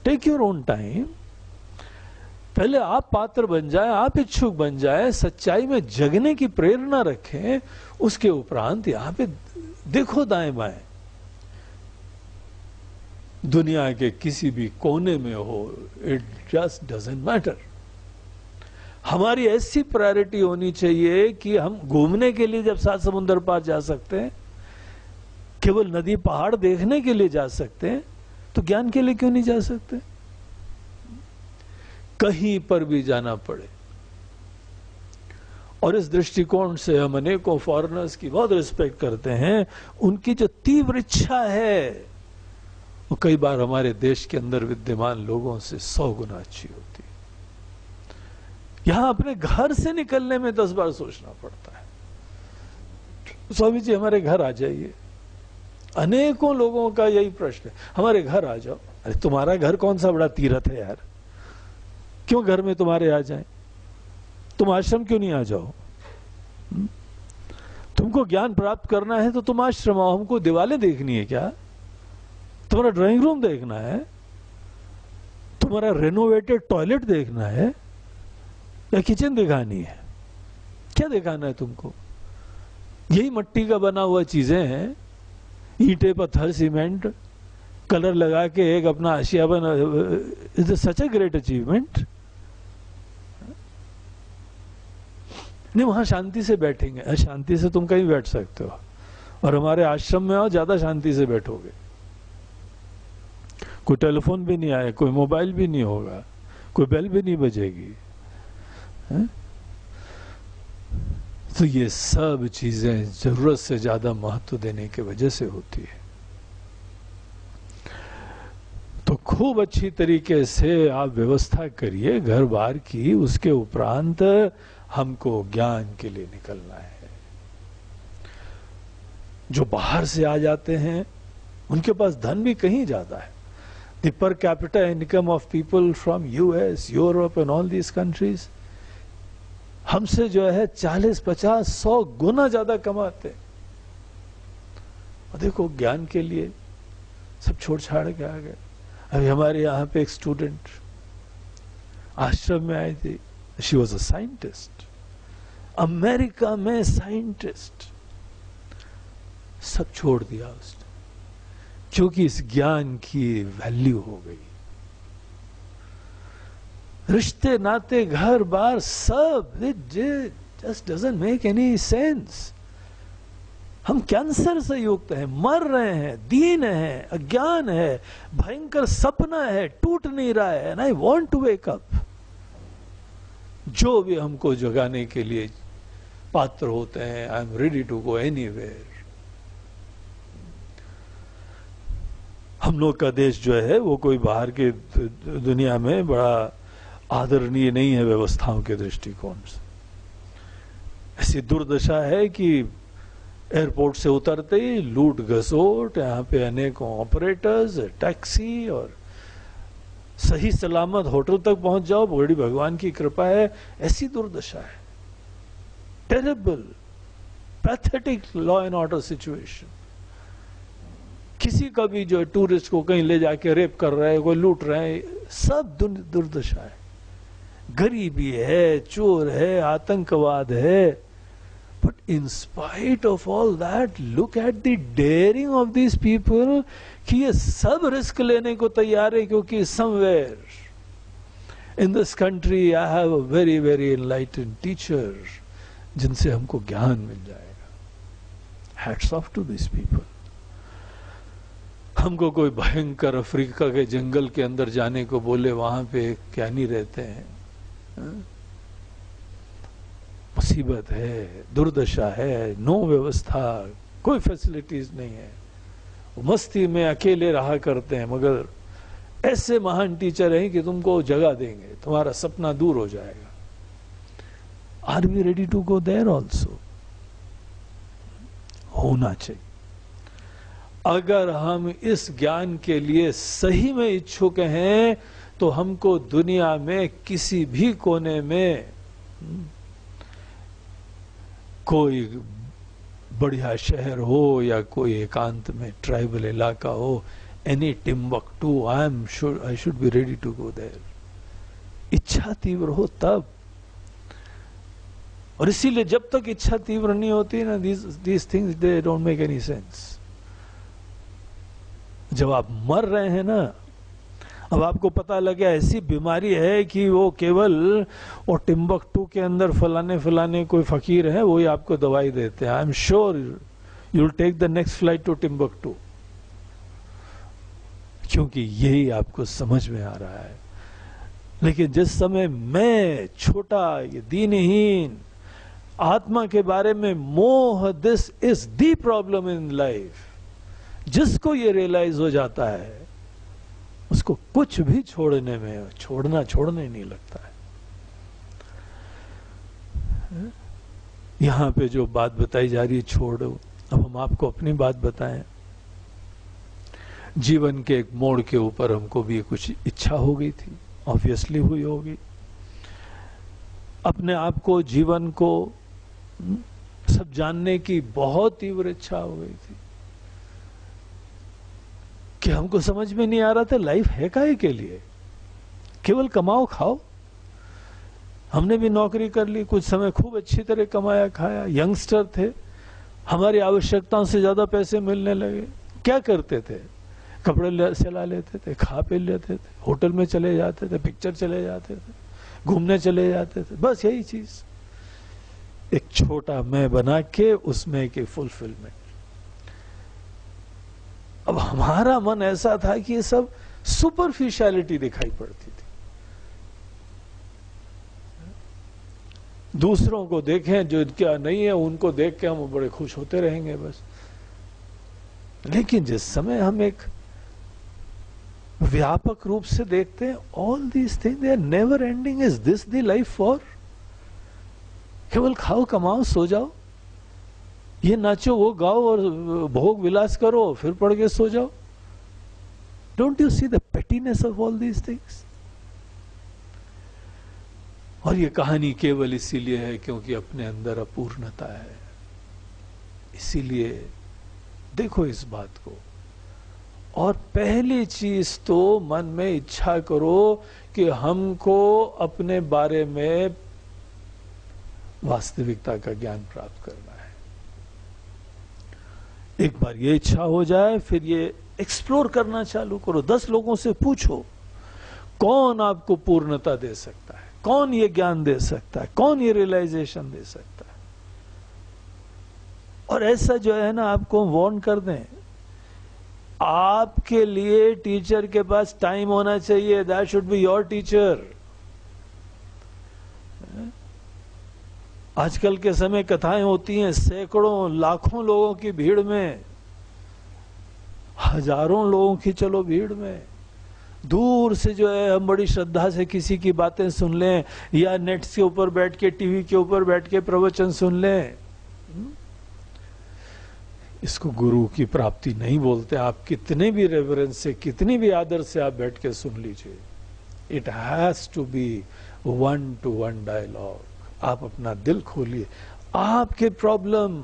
Take your own time. पहले आप पात्र बन जाए, आप इच्छुक बन जाए, सच्चाई में जगने की प्रेरणा रखें, उसके उपरांत यहां पे देखो दाएं बाएं। दुनिया के किसी भी कोने में हो, इट जस्ट डजंट मैटर। हमारी ऐसी प्रायोरिटी होनी चाहिए कि हम घूमने के लिए जब 7 समुंदर पार जा सकते हैं, केवल नदी पहाड़ देखने के लिए जा सकते हैं, तो ज्ञान के लिए क्यों नहीं जा सकते? कहीं पर भी जाना पड़े। और इस दृष्टिकोण से हम अनेकों फॉरेनर्स की बहुत रिस्पेक्ट करते हैं। उनकी जो तीव्र इच्छा है वो कई बार हमारे देश के अंदर विद्यमान लोगों से 100 गुना अच्छी होती है। यहां अपने घर से निकलने में 10 बार सोचना पड़ता है। स्वामी जी हमारे घर आ जाइए। अनेकों लोगों का यही प्रश्न है, हमारे घर आ जाओ। अरे तुम्हारा घर कौन सा बड़ा तीर्थ है यार, क्यों घर में तुम्हारे आ जाएं? तुम आश्रम क्यों नहीं आ जाओ? तुमको ज्ञान प्राप्त करना है तो तुम आश्रम आओ। हमको दीवारें देखनी है क्या? तुम्हारा ड्राइंग रूम देखना है? तुम्हारा रेनोवेटेड टॉयलेट देखना है या किचन दिखानी है? क्या दिखाना है तुमको? यही मिट्टी का बना हुआ चीजें हैं, ईंटें, पत्थर, सीमेंट, कलर लगा के एक अपना आशिया बना। Is such a great achievement. नहीं, वहां शांति से बैठेंगे। शांति से तुम कहीं बैठ सकते हो, और हमारे आश्रम में आओ, ज्यादा शांति से बैठोगे। कोई टेलीफोन भी नहीं आए, कोई मोबाइल भी नहीं होगा, कोई बेल भी नहीं बजेगी। तो ये सब चीजें जरूरत से ज्यादा महत्व देने की वजह से होती है। तो खूब अच्छी तरीके से आप व्यवस्था करिए घर बार की। उसके उपरांत हमको ज्ञान के लिए निकलना है। जो बाहर से आ जाते हैं उनके पास धन भी कहीं ज्यादा है। The per capita income of people from US, Europe and all these countries हमसे जो है 40, 50, 100 गुना ज्यादा कमाते। और देखो ज्ञान के लिए सब छोड़ छाड़ के आ गए। अभी हमारे यहाँ पे एक स्टूडेंट आश्रम में आई थी। She was a scientist, America में साइंटिस्ट। सब छोड़ दिया उसने, क्योंकि इस ज्ञान की वैल्यू हो गई। रिश्ते नाते घर बार सब, it just doesn't make any sense. हम कैंसर से युक्त हैं, मर रहे हैं, दीन है, अज्ञान है, भयंकर सपना है, टूट नहीं रहा है, and I want to wake up. जो भी हमको जगाने के लिए पात्र होते हैं, I am ready to go anywhere. हम लोग का देश जो है वो कोई बाहर के दुनिया में बड़ा आदरणीय नहीं है व्यवस्थाओं के दृष्टिकोण से। ऐसी दुर्दशा है कि एयरपोर्ट से उतरते ही लूट घसोट, यहाँ पे अनेकों ऑपरेटर्स, टैक्सी, और सही सलामत होटल तक पहुंच जाओ, बड़ी भगवान की कृपा है। ऐसी दुर्दशा है, terrible, pathetic law and order situation. किसी का भी जो टूरिस्ट को कहीं ले जाके रेप कर रहे हैं, कोई लूट रहे हैं, सब दुर्दशा है। गरीबी है, चोर है, आतंकवाद है। But in spite of all that, look at the daring of these people कि ये सब रिस्क लेने को तैयार है, क्योंकि somewhere in this country I have a very very enlightened teacher जिनसे हमको ज्ञान मिल जाएगा। Hats off to this people. हमको कोई भयंकर अफ्रीका के जंगल के अंदर जाने को बोले, वहां पे क्या नहीं रहते हैं। मुसीबत है, दुर्दशा है, नो व्यवस्था, कोई फैसिलिटीज नहीं है। मस्ती में अकेले रहा करते हैं, मगर ऐसे महान टीचर हैं कि तुमको जगह देंगे, तुम्हारा सपना दूर हो जाएगा। Are we ready to go there also? होना चाहिए। अगर हम इस ज्ञान के लिए सही में इच्छुक हैं तो हमको दुनिया में किसी भी कोने में कोई बढ़िया शहर हो या कोई एकांत में ट्राइबल इलाका हो, any Timbuktu, I should be ready to go there. इच्छा तीव्र हो तब। और इसीलिए जब तक इच्छा तीव्र नहीं होती ना, these things they don't make any sense। जब आप मर रहे हैं ना, अब आपको पता लगा ऐसी बीमारी है कि वो केवल वो टिम्बकटू के अंदर फलाने फलाने कोई फकीर है, वही आपको दवाई देते हैं। I am sure you will take the next flight to Timbuktu, क्योंकि यही आपको समझ में आ रहा है। लेकिन जिस समय मैं छोटा, ये दीनहीन, आत्मा के बारे में मोह, this is the problem in life, जिसको ये रियलाइज हो जाता है उसको कुछ भी छोड़ने नहीं लगता है। यहां पे जो बात बताई जा रही है, छोड़ो। अब हम आपको अपनी बात बताएं। जीवन के एक मोड़ के ऊपर हमको भी कुछ इच्छा हो गई थी, ऑब्वियसली हुई होगी। अपने आप को, जीवन को सब जानने की बहुत तीव्र इच्छा हो गई थी कि हमको समझ में नहीं आ रहा था लाइफ है काहे के लिए, केवल कमाओ खाओ। हमने भी नौकरी कर ली, कुछ समय खूब अच्छी तरह कमाया खाया, यंगस्टर थे, हमारी आवश्यकताओं से ज्यादा पैसे मिलने लगे। क्या करते थे? कपड़े सिला लेते थे, खा पी लेते थे, होटल में चले जाते थे, पिक्चर चले जाते थे, घूमने चले जाते थे, बस यही चीज। एक छोटा मैं बना के उसमें की फुलफिलमेंट। अब हमारा मन ऐसा था कि ये सब सुपरफिशियलिटी दिखाई पड़ती थी। दूसरों को देखें जो इनका नहीं है, उनको देख के हम बड़े खुश होते रहेंगे बस। लेकिन जिस समय हम एक व्यापक रूप से देखते हैं, all these things they are never ending. Is this the life for? केवल खाओ, कमाओ, सो जाओ, ये नाचो, वो गाओ और भोग विलास करो, फिर पढ़ के सो जाओ। Don't you see the pettiness of all these things? और ये कहानी केवल इसीलिए है क्योंकि अपने अंदर अपूर्णता है। इसीलिए देखो इस बात को। और पहली चीज तो मन में इच्छा करो कि हमको अपने बारे में वास्तविकता का ज्ञान प्राप्त करना है। एक बार ये इच्छा हो जाए, फिर ये एक्सप्लोर करना चालू करो। 10 लोगों से पूछो कौन आपको पूर्णता दे सकता है, कौन ये ज्ञान दे सकता है, कौन ये रियलाइजेशन दे सकता है। और ऐसा जो है ना, आपको वार्न कर दें, आपके लिए टीचर के पास टाइम होना चाहिए. That should be your teacher. आजकल के समय कथाएं होती हैं सैकड़ों लाखों लोगों की भीड़ में, हजारों लोगों की चलो भीड़ में, दूर से जो है हम बड़ी श्रद्धा से किसी की बातें सुन लें या नेट के ऊपर बैठ के, टीवी के ऊपर बैठ के प्रवचन सुन लें. इसको गुरु की प्राप्ति नहीं बोलते. आप कितने भी रेवरेंस से, कितनी भी आदर से आप बैठ के सुन लीजिए. It has to be 1-to-1 dialogue. आप अपना दिल खोलिए. आपके प्रॉब्लम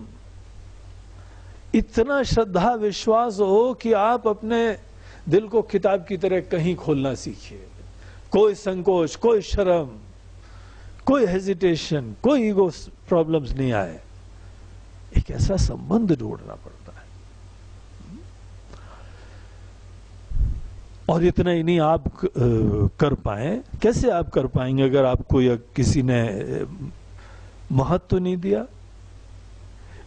इतना श्रद्धा विश्वास हो कि आप अपने दिल को किताब की तरह कहीं खोलना सीखिए. कोई संकोच, कोई शर्म, कोई हेजिटेशन, कोई ईगो प्रॉब्लम्स नहीं आए. एक ऐसा संबंध ढूंढना पड़ता है. और इतना ही नहीं, आप कर पाए. कैसे आप कर पाएंगे अगर आपको या किसी ने महत्व नहीं दिया,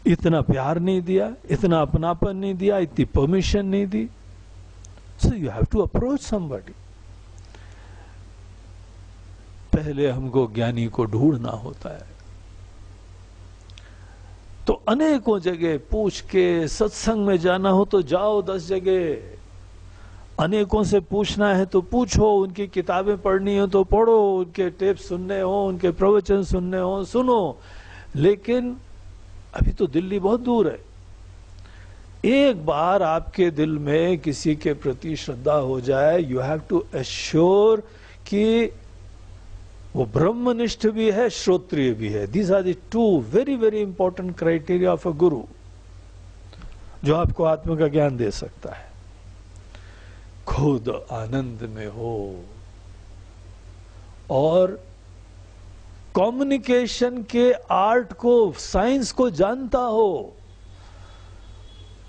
इतना प्यार नहीं दिया, इतना अपनापन नहीं दिया, इतनी परमिशन नहीं दी. So you have to approach somebody. पहले हमको ज्ञानी को ढूंढना होता है. तो अनेकों जगह पूछ के, सत्संग में जाना हो तो जाओ 10 जगह. अनेकों से पूछना है तो पूछो, उनकी किताबें पढ़नी हो तो पढ़ो, उनके टेप सुनने हो, उनके प्रवचन सुनने हो सुनो. लेकिन अभी तो दिल्ली बहुत दूर है. एक बार आपके दिल में किसी के प्रति श्रद्धा हो जाए, यू हैव टू एश्योर कि वो ब्रह्मनिष्ठ भी है, श्रोत्रिय भी है. These are the 2 very very important criteria of a guru, जो आपको आत्मा का ज्ञान दे सकता है. खुद आनंद में हो और कम्युनिकेशन के आर्ट को, साइंस को जानता हो.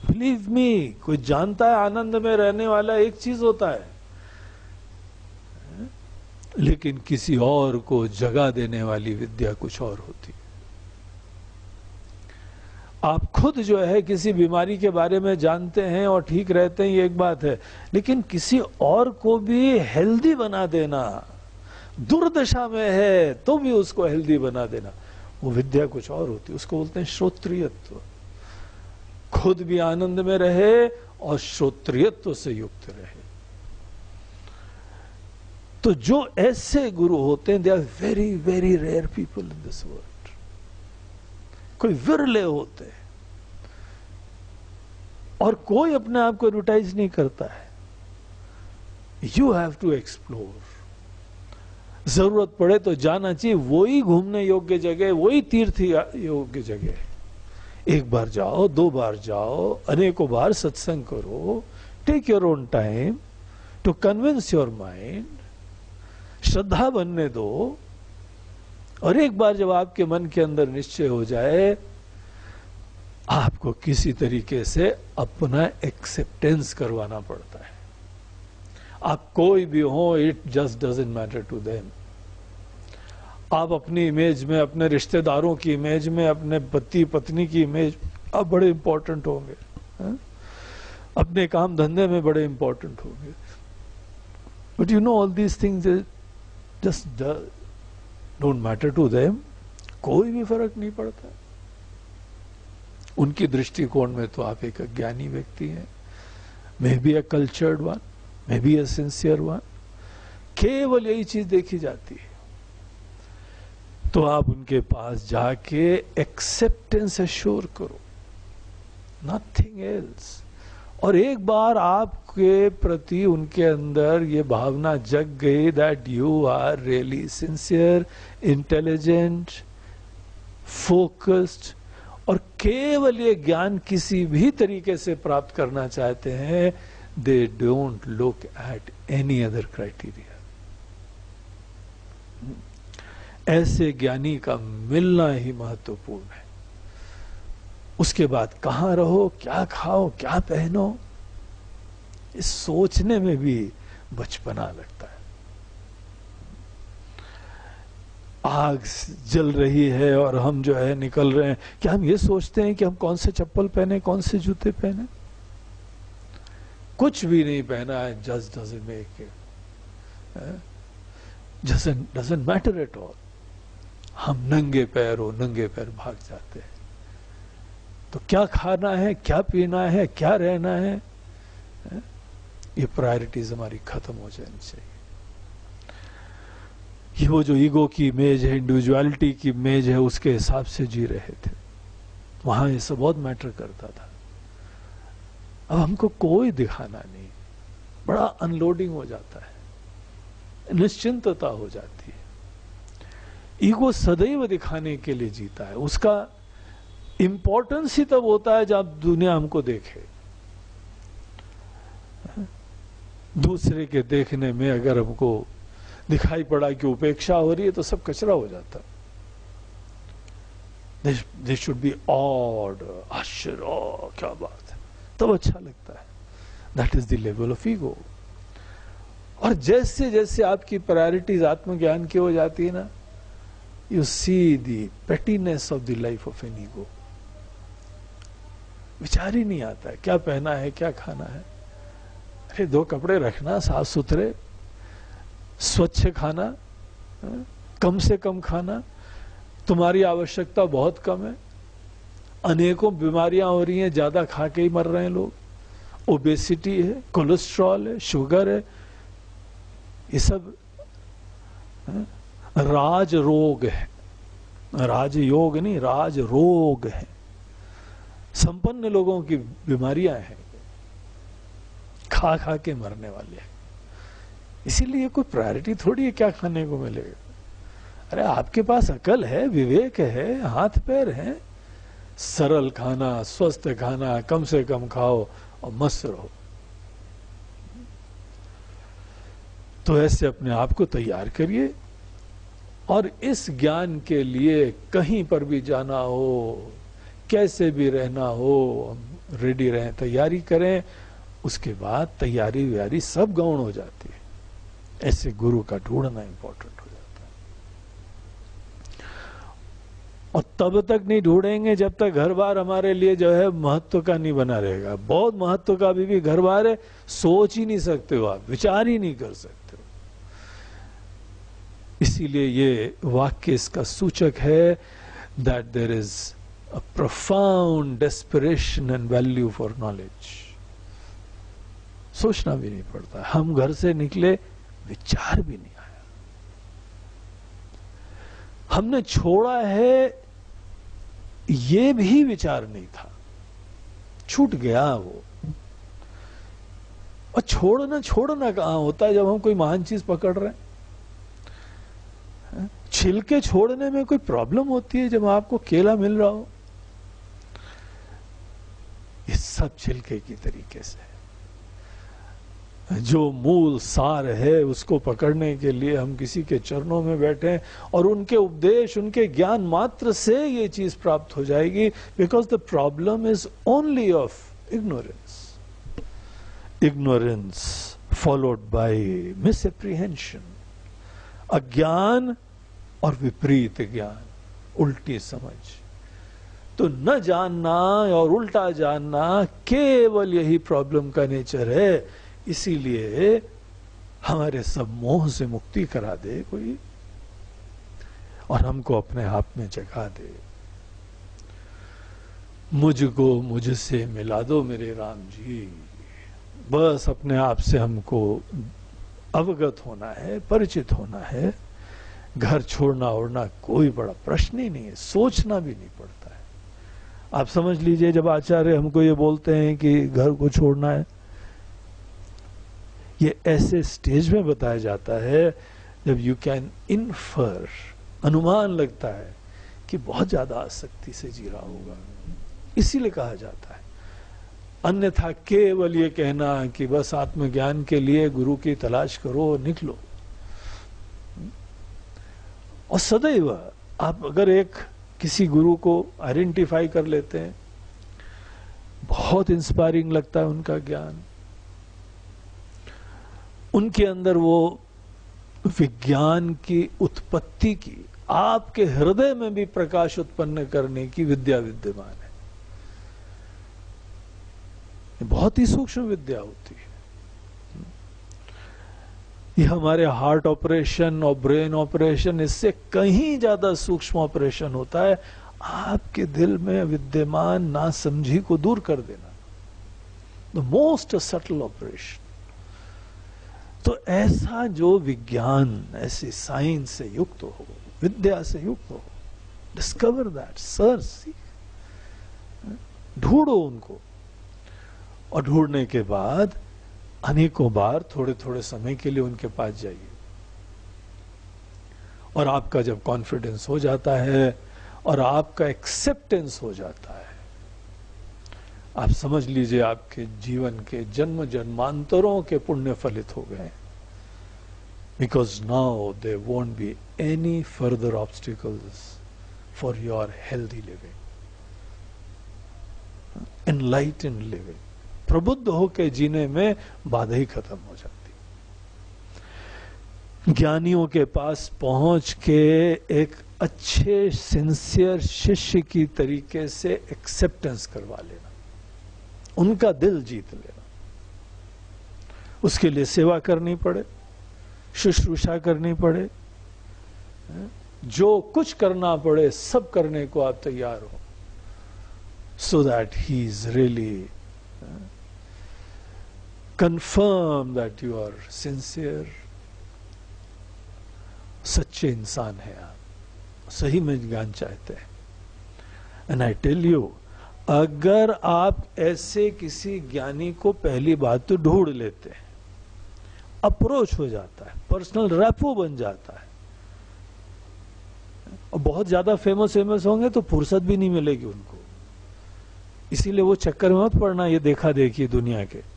बिलीव मी, कोई जानता है आनंद में रहने वाला एक चीज होता है, लेकिन किसी और को जगा देने वाली विद्या कुछ और होती. आप खुद जो है किसी बीमारी के बारे में जानते हैं और ठीक रहते हैं, ये एक बात है. लेकिन किसी और को भी हेल्दी बना देना, दुर्दशा में है तो भी उसको हेल्दी बना देना, वो विद्या कुछ और होती. उसको बोलते हैं श्रोत्रियत्व. खुद भी आनंद में रहे और श्रोत्रियत्व से युक्त रहे. तो जो ऐसे गुरु होते हैं, they are very very rare people in this world. कोई विरले होते हैं. और कोई अपने आप को एडवर्टाइज नहीं करता है. You have to explore. जरूरत पड़े तो जाना चाहिए. वही घूमने योग्य जगह, वही तीर्थ योग्य जगह. एक बार जाओ, 2 बार जाओ, अनेकों बार सत्संग करो. Take your own time to convince your mind. श्रद्धा बनने दो. और एक बार जब आपके मन के अंदर निश्चय हो जाए, आपको किसी तरीके से अपना एक्सेप्टेंस करवाना पड़ता है. आप कोई भी हो, it just doesn't matter to them. आप अपनी इमेज में, अपने रिश्तेदारों की इमेज में, अपने पति पत्नी की इमेज, आप बड़े इंपॉर्टेंट होंगे. अपने काम धंधे में बड़े इंपॉर्टेंट होंगे. But you know all these things just don't matter to them. कोई भी फर्क नहीं पड़ता. उनकी दृष्टिकोण में तो आप एक अज्ञानी व्यक्ति हैं. May be a cultured one, may be a sincere one. केवल यही चीज देखी जाती है. तो आप उनके पास जाके एक्सेप्टेंस एश्योर करो, नथिंग एल्स. और एक बार आपके प्रति उनके अंदर ये भावना जग गई that you are really sincere, intelligent, focused, और केवल ये ज्ञान किसी भी तरीके से प्राप्त करना चाहते हैं, they don't look at any other criteria. ऐसे ज्ञानी का मिलना ही महत्वपूर्ण है. उसके बाद कहां रहो, क्या खाओ, क्या पहनो, इस सोचने में भी बचपना लगता है. आग जल रही है और हम जो है निकल रहे हैं, क्या हम ये सोचते हैं कि हम कौन से चप्पल पहने, कौन से जूते पहने? कुछ भी नहीं पहना है, just doesn't make it, doesn't matter at all. हम नंगे पैर भाग जाते हैं। तो क्या खाना है, क्या पीना है, क्या रहना है, ये प्रायोरिटीज हमारी खत्म हो जानी चाहिए। ये वो जो ईगो की इमेज है, इंडिविजुअलिटी की इमेज है, उसके हिसाब से जी रहे थे। वहां ये सब बहुत मैटर करता था। अब हमको कोई दिखाना नहीं, बड़ा अनलोडिंग हो जाता है, निश्चिंतता हो जाती है। ईगो सदैव दिखाने के लिए जीता है। उसका इंपॉर्टेंस ही तब होता है जब दुनिया हमको देखे। दूसरे के देखने में अगर हमको दिखाई पड़ा कि उपेक्षा हो रही है तो सब कचरा हो जाता। दिस शुड बी ऑड, आश्चर्य, क्या बात है, तब अच्छा लगता है। That is the level of ego. और जैसे जैसे आपकी प्रायोरिटीज आत्मज्ञान की हो जाती है ना, you see the pettiness of the life of an ego. विचार ही नहीं आता है क्या पहना है, क्या खाना है। अरे 2 कपड़े रखना साफ सुथरे, स्वच्छ खाना, कम से कम खाना। तुम्हारी आवश्यकता बहुत कम है, अनेकों बीमारियां हो रही हैं, ज्यादा खा के ही मर रहे हैं लोग। ओबेसिटी है, कोलेस्ट्रॉल है, शुगर है, ये सब राज रोग है। राज योग नहीं, राज रोग है। संपन्न लोगों की बीमारियां हैं, खा खा के मरने वाले हैं। इसीलिए कोई प्रायोरिटी थोड़ी है क्या खाने को मिलेगा। अरे आपके पास अकल है, विवेक है, हाथ पैर है, सरल खाना, स्वस्थ खाना, कम से कम खाओ और मस्त रहो। तो ऐसे अपने आप को तैयार करिए। और इस ज्ञान के लिए कहीं पर भी जाना हो, कैसे भी रहना हो, रेडी रहें, तैयारी करें। उसके बाद तैयारी व्यारी सब गौण हो जाती है। ऐसे गुरु का ढूंढना इंपॉर्टेंट हो जाता है। और तब तक नहीं ढूंढेंगे जब तक घर बार हमारे लिए जो है महत्व का नहीं बना रहेगा। बहुत महत्व का अभी भी घर बार है, सोच ही नहीं सकते हो आप, विचार ही नहीं कर सकते हो। इसीलिए ये वाक्य इसका सूचक है that there is a profound desperation and value for knowledge. सोचना भी नहीं पड़ता। हम घर से निकले, विचार भी नहीं आया। हमने छोड़ा है, ये भी विचार नहीं था, छूट गया वो। और छोड़ना कहां होता है जब हम कोई महान चीज पकड़ रहे हैं। छिलके छोड़ने में कोई प्रॉब्लम होती है जब आपको केला मिल रहा हो? ये सब छिलके की तरीके से जो मूल सार है उसको पकड़ने के लिए हम किसी के चरणों में बैठे और उनके उपदेश, उनके ज्ञान मात्र से ये चीज प्राप्त हो जाएगी। Because the problem is only of ignorance, ignorance followed by misapprehension. अज्ञान और विपरीत ज्ञान, उल्टी समझ। तो न जानना और उल्टा जानना, केवल यही प्रॉब्लम का नेचर है। इसीलिए हमारे सब मोह से मुक्ति करा दे कोई और हमको अपने आप में जगा दे। मुझको मुझसे मिला दो मेरे राम जी। बस अपने आप से हमको अवगत होना है, परिचित होना है। घर छोड़ना ओढ़ना कोई बड़ा प्रश्न ही नहीं है, सोचना भी नहीं पड़ता है। आप समझ लीजिए, जब आचार्य हमको ये बोलते हैं कि घर को छोड़ना है, ये ऐसे स्टेज में बताया जाता है जब यू कैन इन्फर, अनुमान लगता है कि बहुत ज्यादा आसक्ति से जी रहा होगा, इसीलिए कहा जाता है। अन्यथा केवल ये कहना कि बस आत्मज्ञान के लिए गुरु की तलाश करो, निकलो। और सदैव आप अगर एक किसी गुरु को आइडेंटिफाई कर लेते हैं, बहुत इंस्पायरिंग लगता है उनका ज्ञान, उनके अंदर वो विज्ञान की उत्पत्ति की आपके हृदय में भी प्रकाश उत्पन्न करने की विद्या विद्यमान है। ये बहुत ही सूक्ष्म विद्या होती है। ये हमारे हार्ट ऑपरेशन और ब्रेन ऑपरेशन इससे कहीं ज्यादा सूक्ष्म ऑपरेशन होता है, आपके दिल में विद्यमान नासमझी को दूर कर देना, द मोस्ट सटल ऑपरेशन। तो ऐसा जो विज्ञान, ऐसी साइंस से युक्त हो, विद्या से युक्त हो, डिस्कवर दैट, सर्च, ढूंढो उनको, और ढूंढने के बाद अनेकों बार थोड़े थोड़े समय के लिए उनके पास जाइए। और आपका जब कॉन्फिडेंस हो जाता है और आपका एक्सेप्टेंस हो जाता है, आप समझ लीजिए आपके जीवन के जन्म जन्मांतरों के पुण्य फलित हो गए। Because now there won't be any further obstacles for your healthy living, enlightened living. प्रबुद्ध होकर जीने में बाधा ही खत्म हो जाती। ज्ञानियों के पास पहुंच के एक अच्छे सिंसियर शिष्य की तरीके से एक्सेप्टेंस करवा लेना, उनका दिल जीत लेना, उसके लिए सेवा करनी पड़े, शुश्रूषा करनी पड़े, जो कुछ करना पड़े सब करने को आप तैयार हो, so that he is really confirm that you are sincere, सच्चे इंसान हैं आप, सही में ज्ञान चाहते हैं। एंड आई टेल यू, अगर आप ऐसे किसी ज्ञानी को पहली बात तो ढूंढ लेते हैं, अप्रोच हो जाता है, पर्सनल रैपो बन जाता है, और बहुत ज्यादा फेमस होंगे तो फुर्सत भी नहीं मिलेगी उनको। इसीलिए वो चक्कर में मत पड़ना ये देखा देखी दुनिया के,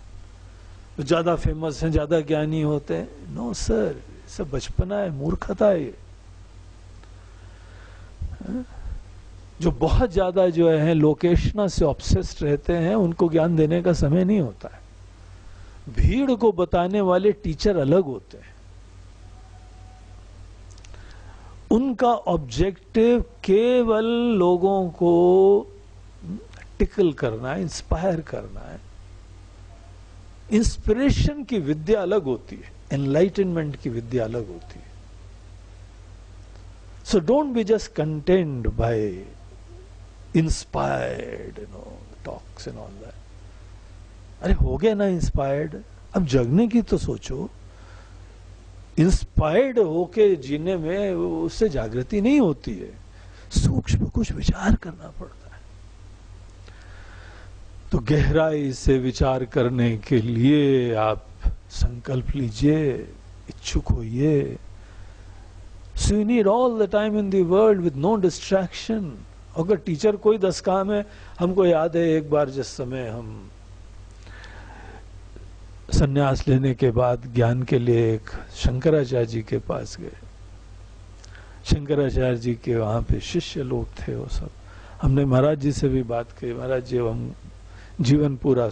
तो ज्यादा फेमस हैं, ज्यादा ज्ञानी होते हैं। नो सर, सब बचपना है, मूर्खता है ये। जो बहुत ज्यादा जो है लोकेशना से ऑब्सेस्ड रहते हैं, उनको ज्ञान देने का समय नहीं होता है। भीड़ को बताने वाले टीचर अलग होते हैं, उनका ऑब्जेक्टिव केवल लोगों को टिकल करना है, इंस्पायर करना है। इंस्पिरेशन की विद्या अलग होती है, एनलाइटनमेंट की विद्या अलग होती है। So don't be just content bye inspired talks and all that. अरे हो गया ना इंस्पायर्ड, अब जगने की तो सोचो। इंस्पायर्ड होके जीने में उससे जागृति नहीं होती है, सूक्ष्म कुछ विचार करना पड़ता है। तो गहराई से विचार करने के लिए आप संकल्प लीजिए, इच्छुक होइए। So you need all the time in the world with no distraction. अगर टीचर कोई 10 काम है, हमको याद है एक बार जिस समय हम संन्यास लेने के बाद ज्ञान के लिए एक शंकराचार्य जी के पास गए। शंकराचार्य जी के वहां पे शिष्य लोग थे, वो सब। हमने महाराज जी से भी बात की, महाराज जी हम जीवन पूरा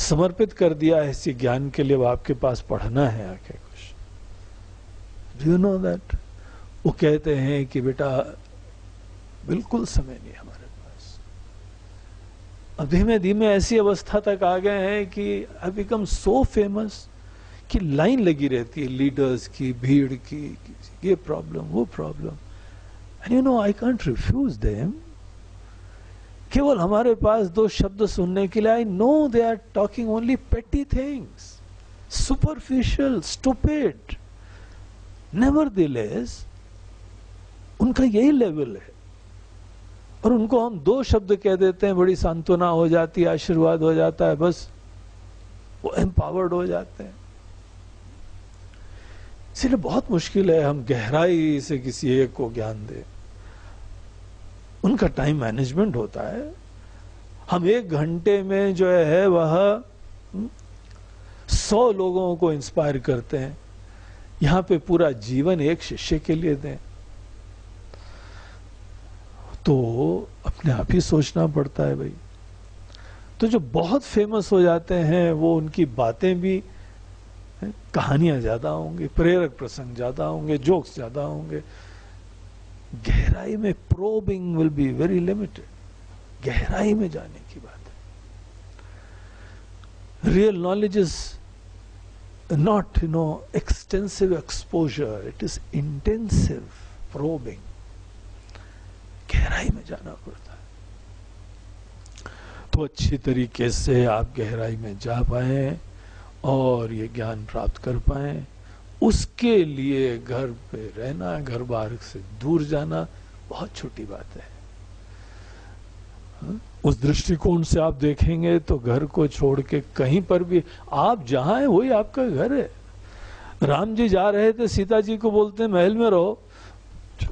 समर्पित कर दिया है इसी ज्ञान के लिए, वो आपके पास पढ़ना है आके कुछ। Do you know that? वो कहते हैं कि बेटा बिल्कुल समय नहीं हमारे पास। अब धीमे धीमे ऐसी अवस्था तक आ गए हैं कि आई बिकम सो फेमस कि लाइन लगी रहती है लीडर्स की, भीड़ की, ये प्रॉब्लम वो problem, and you know I can't refuse them. केवल हमारे पास 2 शब्द सुनने के लिए, I know they are talking only petty things, superficial, stupid. Nevertheless उनका यही लेवल है, और उनको हम 2 शब्द कह देते हैं, बड़ी सांत्वना हो जाती है, आशीर्वाद हो जाता है, बस वो एम्पावर्ड हो जाते हैं। इसलिए बहुत मुश्किल है हम गहराई से किसी एक को ज्ञान दें। उनका टाइम मैनेजमेंट होता है। हम 1 घंटे में जो है वह 100 लोगों को इंस्पायर करते हैं, यहां पे पूरा जीवन एक शिष्य के लिए दें तो अपने आप ही सोचना पड़ता है भाई। तो जो बहुत फेमस हो जाते हैं वो उनकी बातें भी कहानियां ज्यादा होंगी, प्रेरक प्रसंग ज्यादा होंगे, जोक्स ज्यादा होंगे। गहराई में probing will be very limited. गहराई में जाने की बात है। Real knowledge is not extensive exposure, it is intensive probing। गहराई में जाना पड़ता है। तो अच्छी तरीके से आप गहराई में जा पाए और ये ज्ञान प्राप्त कर पाए, उसके लिए घर पे रहना, घर बार से दूर जाना बहुत छोटी बात है। उस दृष्टिकोण से आप देखेंगे तो घर को छोड़ के कहीं पर भी आप जहां हैं वही आपका घर है। राम जी जा रहे थे, सीता जी को बोलते महल में रहो,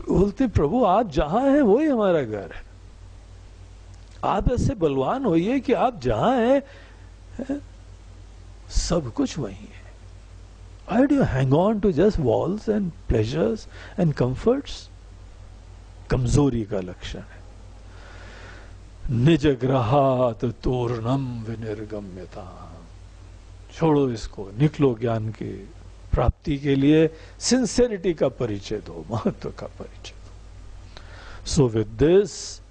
बोलते प्रभु आप जहां हैं वही हमारा घर है। आप ऐसे बलवान होइए कि आप जहां हैं सब कुछ वही है। Why do you hang on to just walls and pleasures and comforts? कमजोरी का लक्षण है। निज ग्रहात तूर्णम विनिर्गम्यता। छोड़ो इसको, निकलो ज्ञान की प्राप्ति के लिए। सिंसेरिटी का परिचय दो, महत्व का परिचय दो। So with this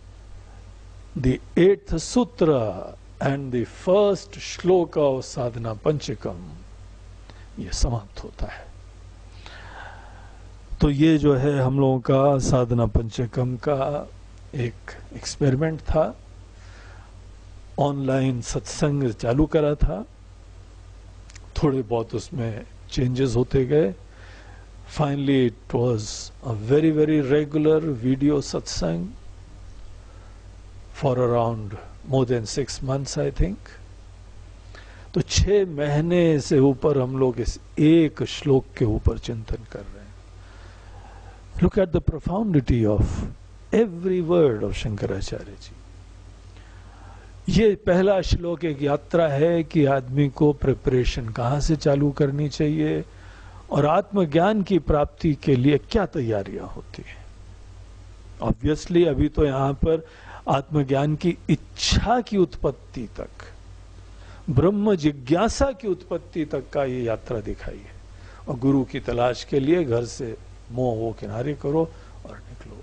the 8th सूत्र एंड द फर्स्ट श्लोक ऑफ साधना पंचकम ये समाप्त होता है। तो ये जो है हम लोगों का साधना पंचकम का एक एक्सपेरिमेंट था। ऑनलाइन सत्संग चालू करा था, थोड़े बहुत उसमें चेंजेस होते गए। Finally it was a very very regular video satsang for around more than 6 months I think. तो 6 महीने से ऊपर हम लोग इस एक श्लोक के ऊपर चिंतन कर रहे हैं। Look at the profundity of every word of Shankaracharya ji. ये पहला श्लोक एक यात्रा है कि आदमी को प्रिपरेशन कहाँ से चालू करनी चाहिए और आत्मज्ञान की प्राप्ति के लिए क्या तैयारियां होती हैं। ऑब्वियसली अभी तो यहाँ पर आत्मज्ञान की इच्छा की उत्पत्ति तक, ब्रह्म जिज्ञासा की उत्पत्ति तक का ये यात्रा दिखाई है। और गुरु की तलाश के लिए घर से मोह वो किनारे करो और निकलो।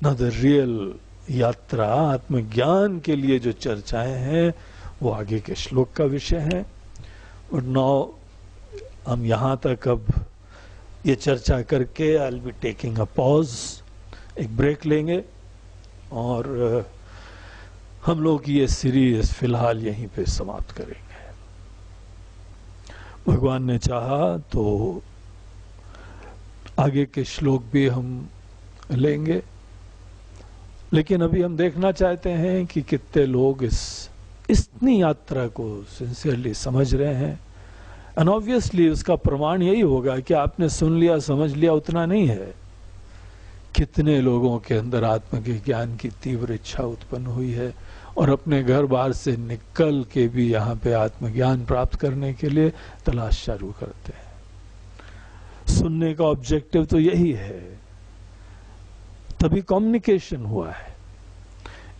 ना द रियल यात्रा आत्मज्ञान के लिए जो चर्चाएं हैं वो आगे के श्लोक का विषय है। और नाउ हम यहां तक अब ये चर्चा करके I will be taking a pause, एक ब्रेक लेंगे और हम लोग ये सीरीज फिलहाल यहीं पे समाप्त करेंगे। भगवान ने चाहा तो आगे के श्लोक भी हम लेंगे, लेकिन अभी हम देखना चाहते हैं कि कितने लोग इतनी यात्रा को सिंसियरली समझ रहे हैं। एंड ऑब्वियसली उसका प्रमाण यही होगा कि आपने सुन लिया समझ लिया उतना नहीं है। कितने लोगों के अंदर आत्म के ज्ञान की तीव्र इच्छा उत्पन्न हुई है और अपने घर बार से निकल के भी यहाँ पे आत्मज्ञान प्राप्त करने के लिए तलाश चालू करते हैं। सुनने का ऑब्जेक्टिव तो यही है, तभी कम्युनिकेशन हुआ है।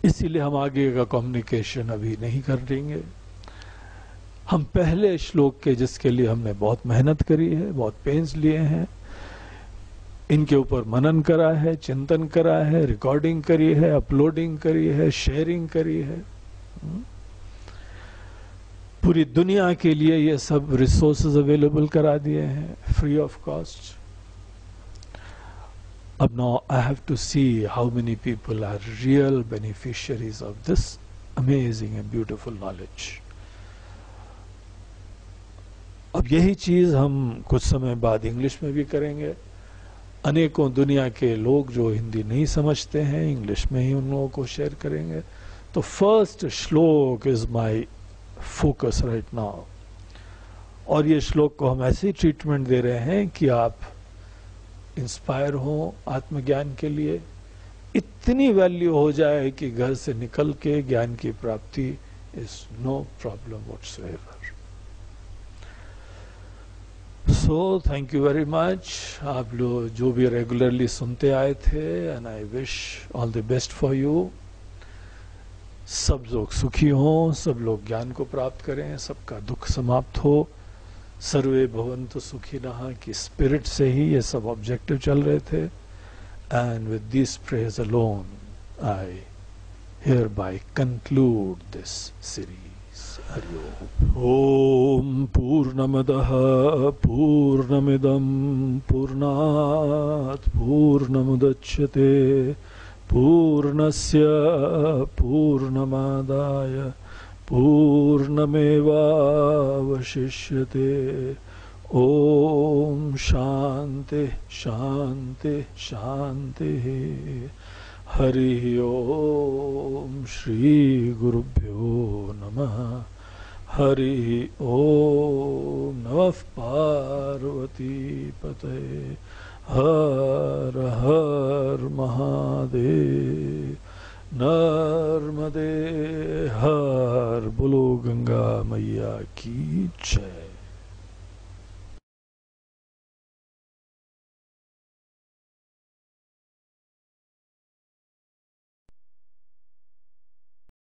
इसीलिए हम आगे का कम्युनिकेशन अभी नहीं कर देंगे। हम पहले श्लोक के जिसके लिए हमने बहुत मेहनत करी है, बहुत पेंस लिए हैं, इनके ऊपर मनन करा है, चिंतन करा है, रिकॉर्डिंग करी है, अपलोडिंग करी है, शेयरिंग करी है। पूरी दुनिया के लिए ये सब रिसोर्सेज अवेलेबल करा दिए हैं फ्री ऑफ कॉस्ट। अब now I have to see how many people are real beneficiaries of this amazing and beautiful knowledge. अब यही चीज हम कुछ समय बाद इंग्लिश में भी करेंगे। अनेकों दुनिया के लोग जो हिंदी नहीं समझते हैं, इंग्लिश में ही उन लोगों को शेयर करेंगे। तो फर्स्ट श्लोक is my focus right now. और ये श्लोक को हम ऐसी ट्रीटमेंट दे रहे हैं कि आप इंस्पायर हो आत्मज्ञान के लिए, इतनी वैल्यू हो जाए कि घर से निकल के ज्ञान की प्राप्ति is no problem whatsoever. So thank you very much. आप लोग जो भी रेगुलरली सुनते आए थे, and I wish all the best for you. सब लोग सुखी हों, सब लोग ज्ञान को प्राप्त करें, सबका दुख समाप्त हो, सर्वे भवन्तु सुखिनः की स्पिरिट से ही ये सब ऑब्जेक्टिव चल रहे थे. And with this prayers alone I hereby conclude this series. Om Purnamadah Purnamidam Purnat Purnamudachyate Purnasya Purnamadaya Purnameva Vashishyate. Om Shanti Shanti Shanti. Hari Om Shri Gurubhyo Namah. Hari Om Namah Parvati Pataya. Har Har Mahadev. Narmade Har. Bolo Ganga Maiya ki Jai.